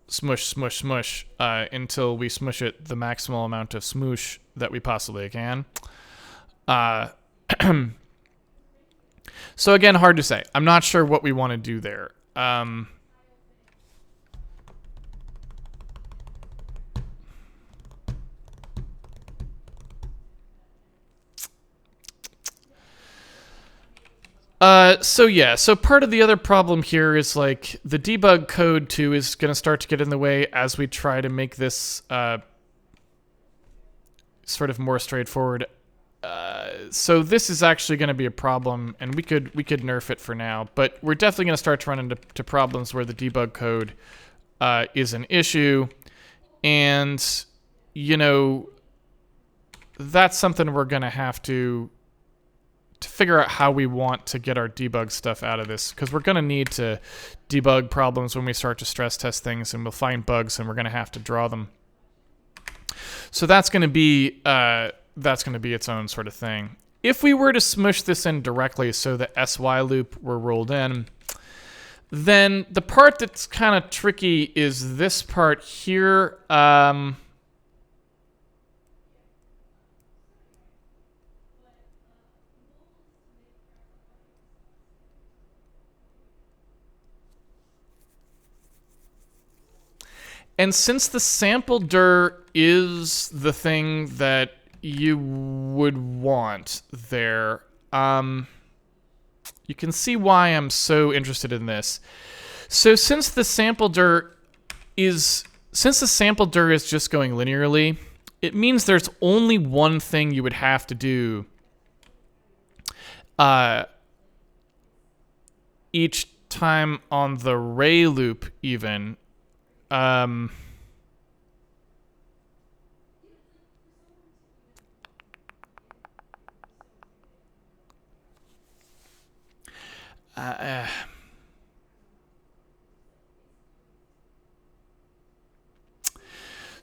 smush, smush, smush, until we smush it the maximal amount of smoosh that we possibly can. So again, hard to say. I'm not sure what we want to do there. So part of the other problem here is like the debug code too is going to start to get in the way as we try to make this sort of more straightforward. So this is actually going to be a problem, and we could nerf it for now, but we're definitely going to start to run into problems where the debug code is an issue, and that's something we're going to have to figure out how we want to get our debug stuff out of this, because we're going to need to debug problems when we start to stress test things, and we'll find bugs and we're going to have to draw them. So that's going to be its own sort of thing. If we were to smush this in directly so the SY loop were rolled in, then the part that's kind of tricky is this part here. And since the sample dir is the thing that you would want there, you can see why I'm so interested in this. So since the sample dir is just going linearly, it means there's only one thing you would have to do each time on the ray loop even.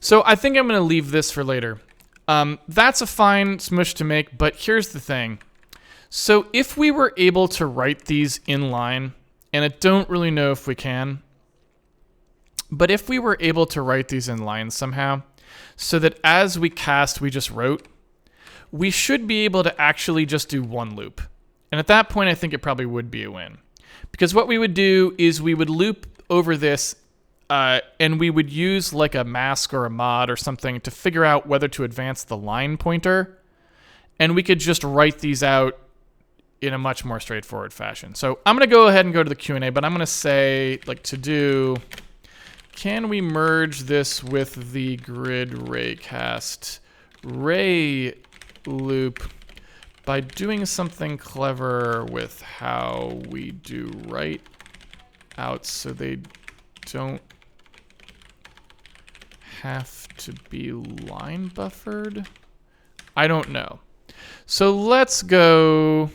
So I think I'm going to leave this for later. That's a fine smush to make, but here's the thing. So if we were able to write these in line, and I don't really know if we can, but if we were able to write these in line somehow, so that as we cast, we just wrote, we should be able to actually just do one loop. And at that point, I think it probably would be a win. Because what we would do is we would loop over this, and we would use like a mask or a mod or something to figure out whether to advance the line pointer. And we could just write these out in a much more straightforward fashion. So I'm going to go ahead and go to the Q&A, but I'm going to say, like, to do, can we merge this with the grid raycast ray loop by doing something clever with how we do write out so they don't have to be line buffered? I don't know. So let's go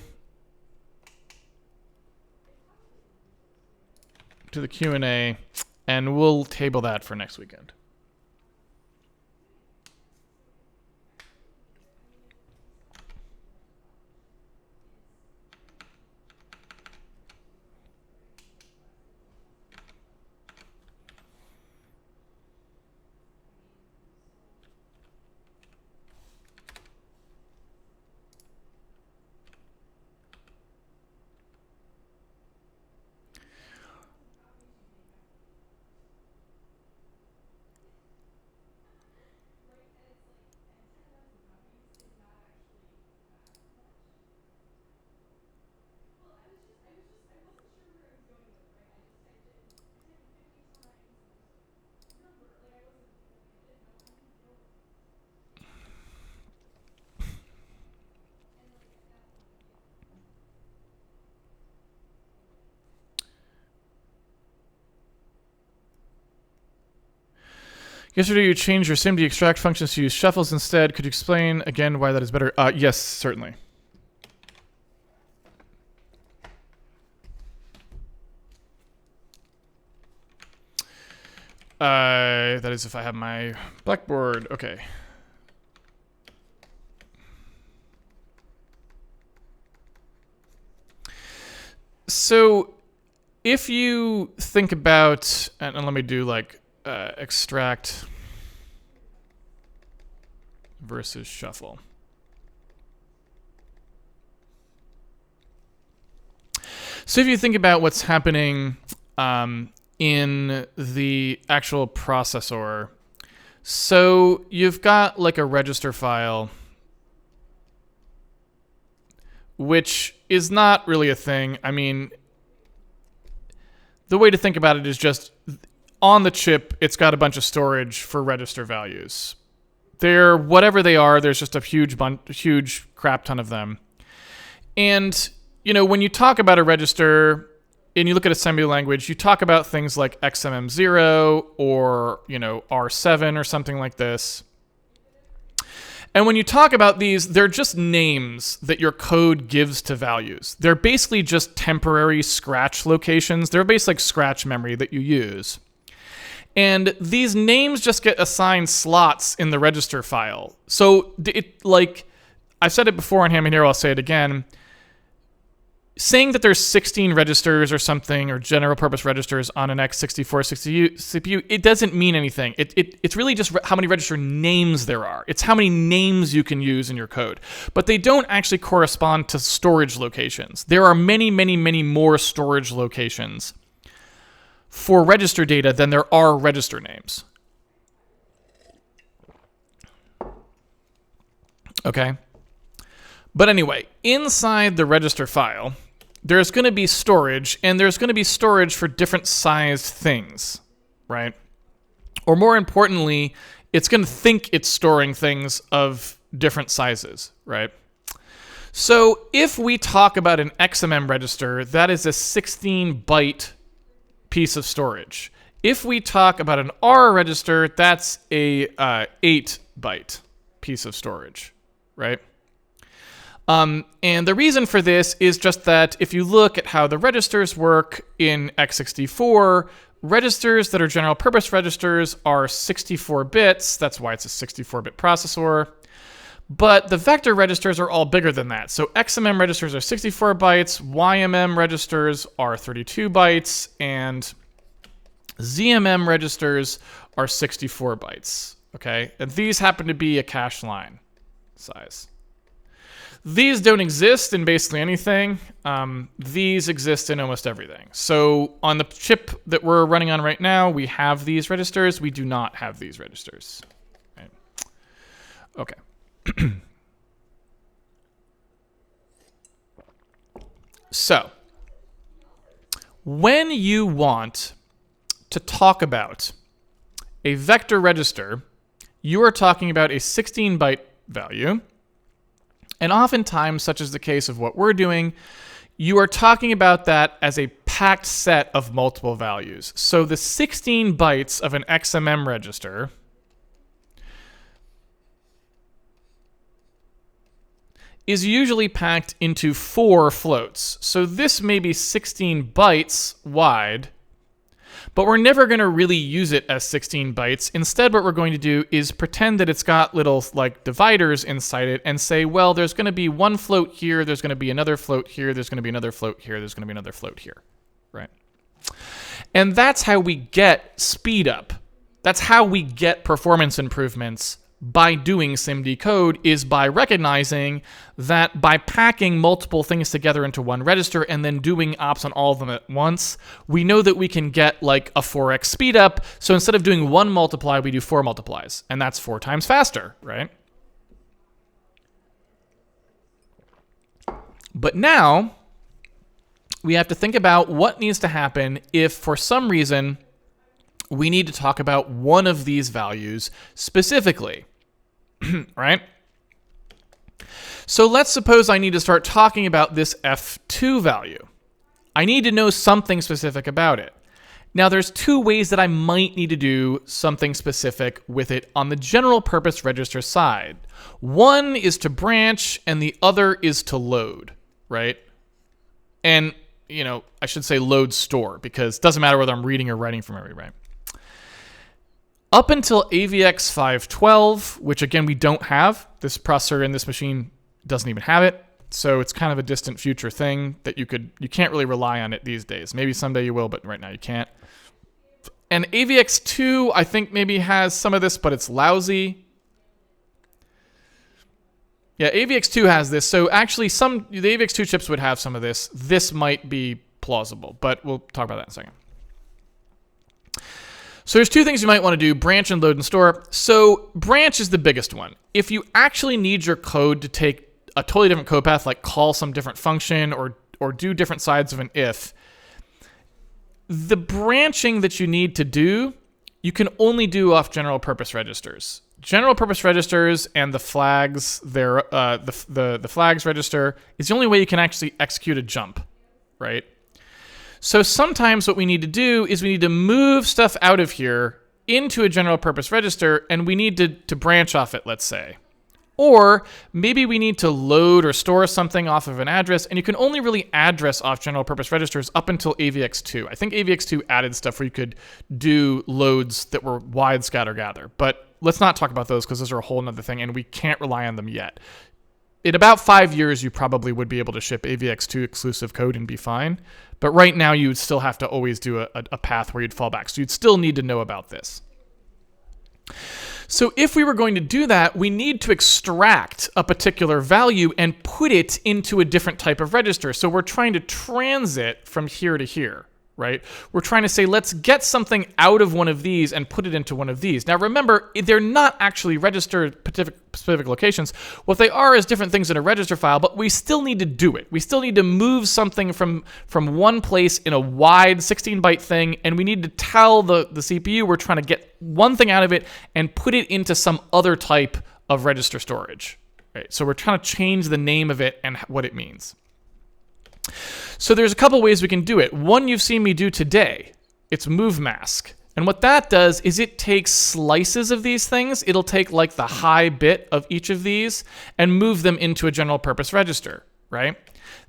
to the Q&A, and we'll table that for next weekend. Yesterday you changed your SIMD extract functions to use shuffles instead. Could you explain again why that is better? Yes, certainly. That is if I have my Blackboard. Okay. So if you think about, and let me do like extract versus shuffle. So if you think about what's happening in the actual processor, so you've got like a register file, which is not really a thing. I mean, the way to think about it is just on the chip, it's got a bunch of storage for register values. They're whatever they are, there's just a huge crap ton of them. And, you know, when you talk about a register and you look at assembly language, you talk about things like XMM0 or, you know, R7 or something like this. And when you talk about these, they're just names that your code gives to values. They're basically just temporary scratch locations. They're basically like scratch memory that you use. And these names just get assigned slots in the register file. So it, like, I've said it before on Handmade, I'll say it again. Saying that there's 16 registers or something, or general purpose registers on an x64 CPU, it doesn't mean anything. It's really just how many register names there are. It's how many names you can use in your code. But they don't actually correspond to storage locations. There are many, many, many more storage locations for register data than there are register names. Okay? But anyway, inside the register file, there's going to be storage, and there's going to be storage for different sized things, right? Or more importantly, it's going to think it's storing things of different sizes, right? So if we talk about an XMM register, that is a 16-byte piece of storage. If we talk about an R register, that's a 8-byte piece of storage, right? And the reason for this is just that if you look at how the registers work in x64, Registers that are general purpose registers are 64 bits. That's why it's a 64-bit processor. But the vector registers are all bigger than that. So XMM registers are 64 bytes, YMM registers are 32 bytes, and ZMM registers are 64 bytes. Okay, and these happen to be a cache line size. These don't exist in basically anything. These exist in almost everything. So on the chip that we're running on right now, we have these registers. We do not have these registers. Right. Okay. So when you want to talk about a vector register, you are talking about a 16-byte value. And oftentimes, such is the case of what we're doing, you are talking about that as a packed set of multiple values. So the 16 bytes of an XMM register is usually packed into 4 floats. So this may be 16 bytes wide, but we're never going to really use it as 16 bytes. Instead, what we're going to do is pretend that it's got little like dividers inside it and say, well, there's going to be one float here, there's going to be another float here, there's going to be another float here, there's going to be another float here, right? And that's how we get speed up. That's how we get performance improvements by doing SIMD code, is by recognizing that by packing multiple things together into one register and then doing ops on all of them at once, we know that we can get like a 4x speed up. So instead of doing 1 multiply, we do 4 multiplies, and that's 4 times faster, right? But now we have to think about what needs to happen if for some reason we need to talk about one of these values specifically, right? So let's suppose I need to start talking about this F2 value. I need to know something specific about it. Now there's 2 ways that I might need to do something specific with it on the general purpose register side. One is to branch and the other is to load, right? And, you know, I should say load store, because it doesn't matter whether I'm reading or writing from memory, right? Up until AVX 512, which again we don't have, this processor in this machine doesn't even have it, so it's kind of a distant future thing that you can't really rely on it these days. Maybe someday you will, but right now you can't. And AVX 2, I think maybe has some of this, but it's lousy. Yeah, AVX 2 has this, so actually the AVX 2 chips would have some of this. This might be plausible, but we'll talk about that in a second. So there's 2 things you might want to do: branch and load and store. So branch is the biggest one. If you actually need your code to take a totally different code path, like call some different function or do different sides of an if, the branching that you need to do, you can only do off general purpose registers. General purpose registers and the flags, the flags register is the only way you can actually execute a jump, right? So sometimes what we need to do is we need to move stuff out of here into a general purpose register, and we need to branch off it, let's say. Or maybe we need to load or store something off of an address, and you can only really address off general purpose registers up until AVX2. I think AVX2 added stuff where you could do loads that were wide scatter gather, but let's not talk about those because those are a whole nother thing, and we can't rely on them yet. In about 5 years, you probably would be able to ship AVX2 exclusive code and be fine. But right now, you would still have to always do a path where you'd fall back. So you'd still need to know about this. So if we were going to do that, we need to extract a particular value and put it into a different type of register. So we're trying to transit from here to here, right? We're trying to say, let's get something out of one of these and put it into one of these. Now remember, they're not actually registered specific locations. What they are is different things in a register file, but we still need to do it. We still need to move something from one place in a wide 16-byte thing, and we need to tell the CPU we're trying to get one thing out of it and put it into some other type of register storage. Right? So we're trying to change the name of it and what it means. So there's a couple ways we can do it. One you've seen me do today. It's move mask. And what that does is it takes slices of these things. It'll take like the high bit of each of these and move them into a general purpose register, right?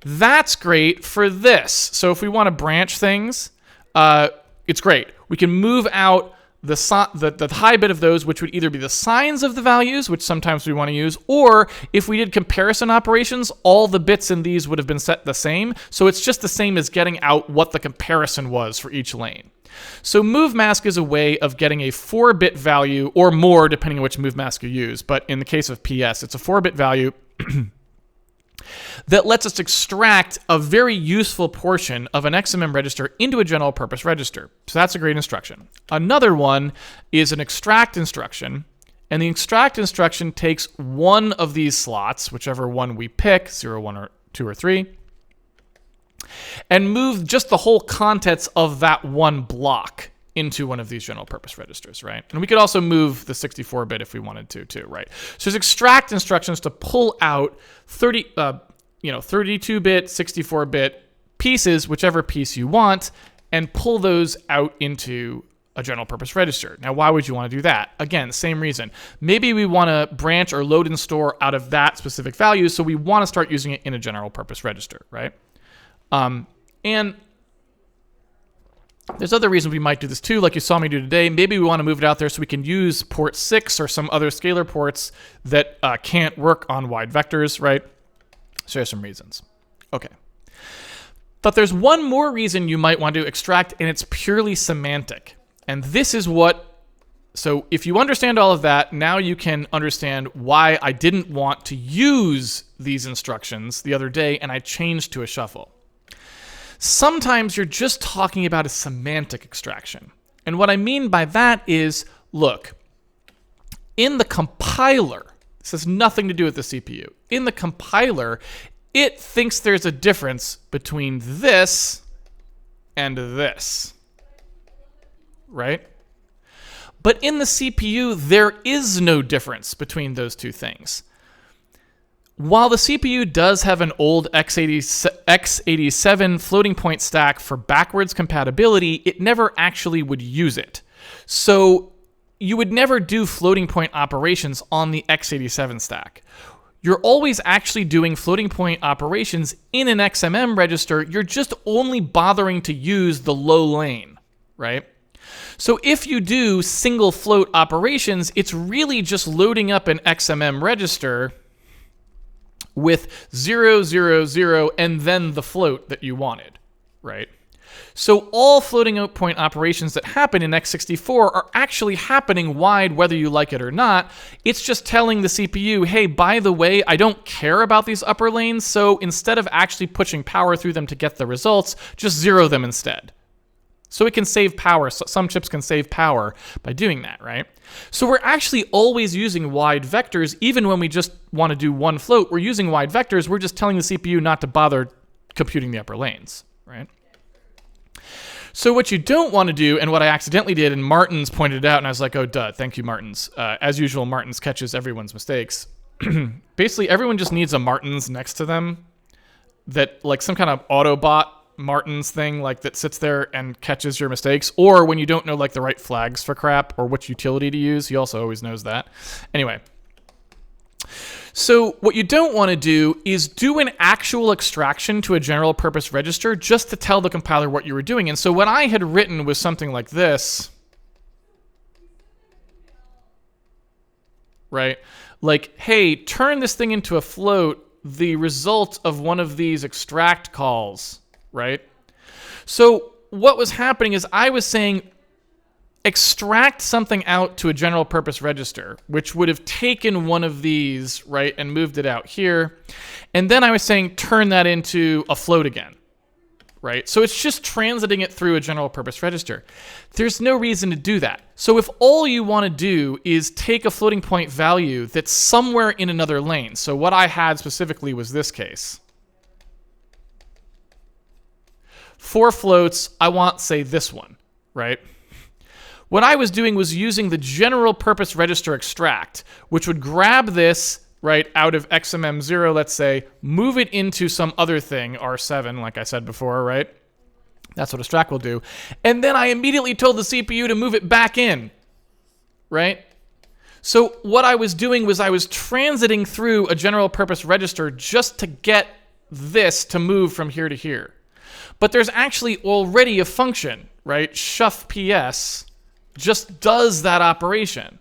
That's great for this. So if we want to branch things, it's great. We can move out the high bit of those, which would either be the signs of the values, which sometimes we want to use, or if we did comparison operations, all the bits in these would have been set the same. So it's just the same as getting out what the comparison was for each lane. So move mask is a way of getting a 4-bit value or more, depending on which move mask you use. But in the case of PS, it's a 4-bit value that lets us extract a very useful portion of an XMM register into a general purpose register. So that's a great instruction. Another one is an extract instruction, and the extract instruction takes one of these slots, whichever one we pick, 0, 1, or 2, or 3, and move just the whole contents of that one block into one of these general purpose registers, right? And we could also move the 64-bit if we wanted to too, right? So there's extract instructions to pull out 32-bit, 64-bit pieces, whichever piece you want, and pull those out into a general purpose register. Now, why would you want to do that? Again, same reason. Maybe we want to branch or load and store out of that specific value, so we want to start using it in a general purpose register, right? And there's other reasons we might do this too, like you saw me do today. Maybe we want to move it out there so we can use port 6 or some other scalar ports that can't work on wide vectors, right? So there's some reasons. Okay. But there's one more reason you might want to extract, and it's purely semantic. And this is so if you understand all of that, now you can understand why I didn't want to use these instructions the other day, and I changed to a shuffle. Sometimes you're just talking about a semantic extraction. And what I mean by that is, look, in the compiler, this has nothing to do with the CPU. In the compiler, it thinks there's a difference between this and this, right? But in the CPU, there is no difference between those two things. While the CPU does have an old x87 floating point stack for backwards compatibility, it never actually would use it. So you would never do floating point operations on the x87 stack. You're always actually doing floating point operations in an XMM register. You're just only bothering to use the low lane, right? So if you do single float operations, it's really just loading up an XMM register with 0, 0, 0, and then the float that you wanted, right? So all floating point operations that happen in x64 are actually happening wide whether you like it or not. It's just telling the CPU, hey, by the way, I don't care about these upper lanes, so instead of actually pushing power through them to get the results, just zero them instead. So it can save power. So some chips can save power by doing that, right? So we're actually always using wide vectors, even when we just want to do one float. We're using wide vectors. We're just telling the CPU not to bother computing the upper lanes, right? So what you don't want to do, and what I accidentally did, and Martins pointed it out, and I was like, oh, duh, thank you, Martins. As usual, Martins catches everyone's mistakes. Basically, everyone just needs a Martins next to them that, like some kind of Autobot Martins thing, like that sits there and catches your mistakes, or when you don't know like the right flags for crap or which utility to use, he also always knows that. Anyway, so what you don't want to do is do an actual extraction to a general purpose register just to tell the compiler what you were doing. And so what I had written was something like this, right? Like, hey, turn this thing into a float, the result of one of these extract calls, right? So what was happening is I was saying extract something out to a general purpose register, which would have taken one of these, right, and moved it out here. And then I was saying turn that into a float again, right? So it's just transiting it through a general purpose register. There's no reason to do that. So if all you want to do is take a floating point value that's somewhere in another lane, so what I had specifically was this case. 4 floats, I want, say, this one, right? What I was doing was using the general purpose register extract, which would grab this, right, out of XMM0, let's say, move it into some other thing, R7, like I said before, right? That's what extract will do. And then I immediately told the CPU to move it back in, right? So what I was doing was I was transiting through a general purpose register just to get this to move from here to here. But there's actually already a function, right? Shuff PS just does that operation.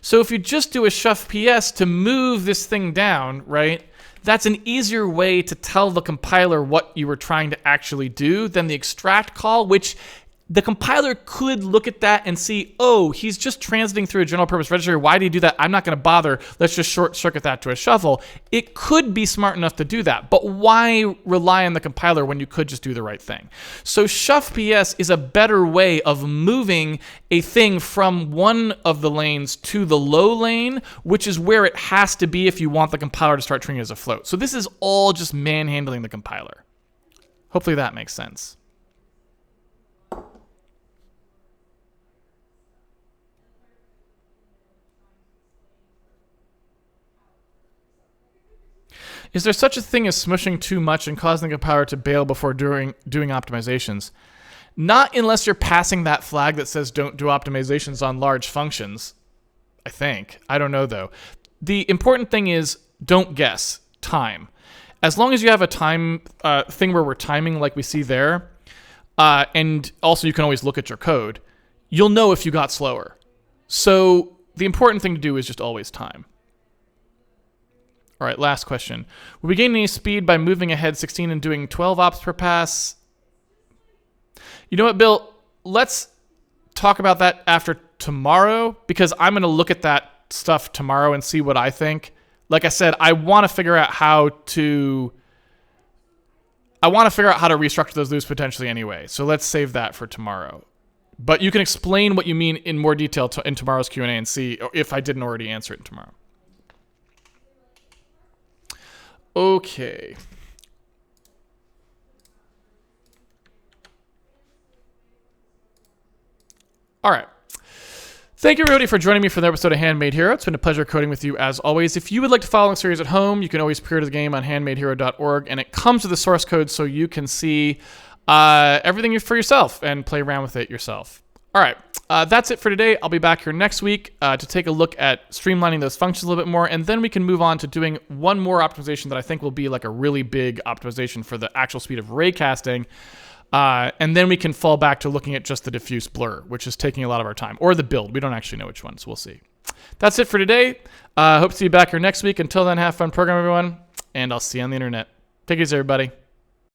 So if you just do a shuff PS to move this thing down, right, that's an easier way to tell the compiler what you were trying to actually do than the extract call, which the compiler could look at that and see, oh, he's just transiting through a general purpose register. Why did he do that? I'm not going to bother. Let's just short circuit that to a shuffle. It could be smart enough to do that, but why rely on the compiler when you could just do the right thing? So shuff PS is a better way of moving a thing from one of the lanes to the low lane, which is where it has to be if you want the compiler to start treating it as a float. So this is all just manhandling the compiler. Hopefully that makes sense. Is there such a thing as smushing too much and causing the compiler to bail before doing optimizations? Not unless you're passing that flag that says don't do optimizations on large functions, I think. I don't know, though. The important thing is don't guess. Time. As long as you have a time thing where we're timing like we see there, and also you can always look at your code, you'll know if you got slower. So the important thing to do is just always time. All right, last question. Will we gain any speed by moving ahead 16 and doing 12 ops per pass? You know what, Bill? Let's talk about that after tomorrow, because I'm going to look at that stuff tomorrow and see what I think. Like I said, I want to figure out how to restructure those loops potentially anyway. So let's save that for tomorrow. But you can explain what you mean in more detail in tomorrow's Q&A and see if I didn't already answer it tomorrow. Okay. All right. Thank you, everybody, for joining me for the episode of Handmade Hero. It's been a pleasure coding with you, as always. If you would like to follow the series at home, you can always pre-order the game on handmadehero.org, and it comes with the source code so you can see everything for yourself and play around with it yourself. All right. That's it for today. I'll be back here next week to take a look at streamlining those functions a little bit more, and then we can move on to doing one more optimization that I think will be like a really big optimization for the actual speed of raycasting, and then we can fall back to looking at just the diffuse blur, which is taking a lot of our time, or the build. We don't actually know which one, so we'll see. That's it for today. Hope to see you back here next week. Until then, have fun programming, everyone, and I'll see you on the internet. Take it easy, everybody.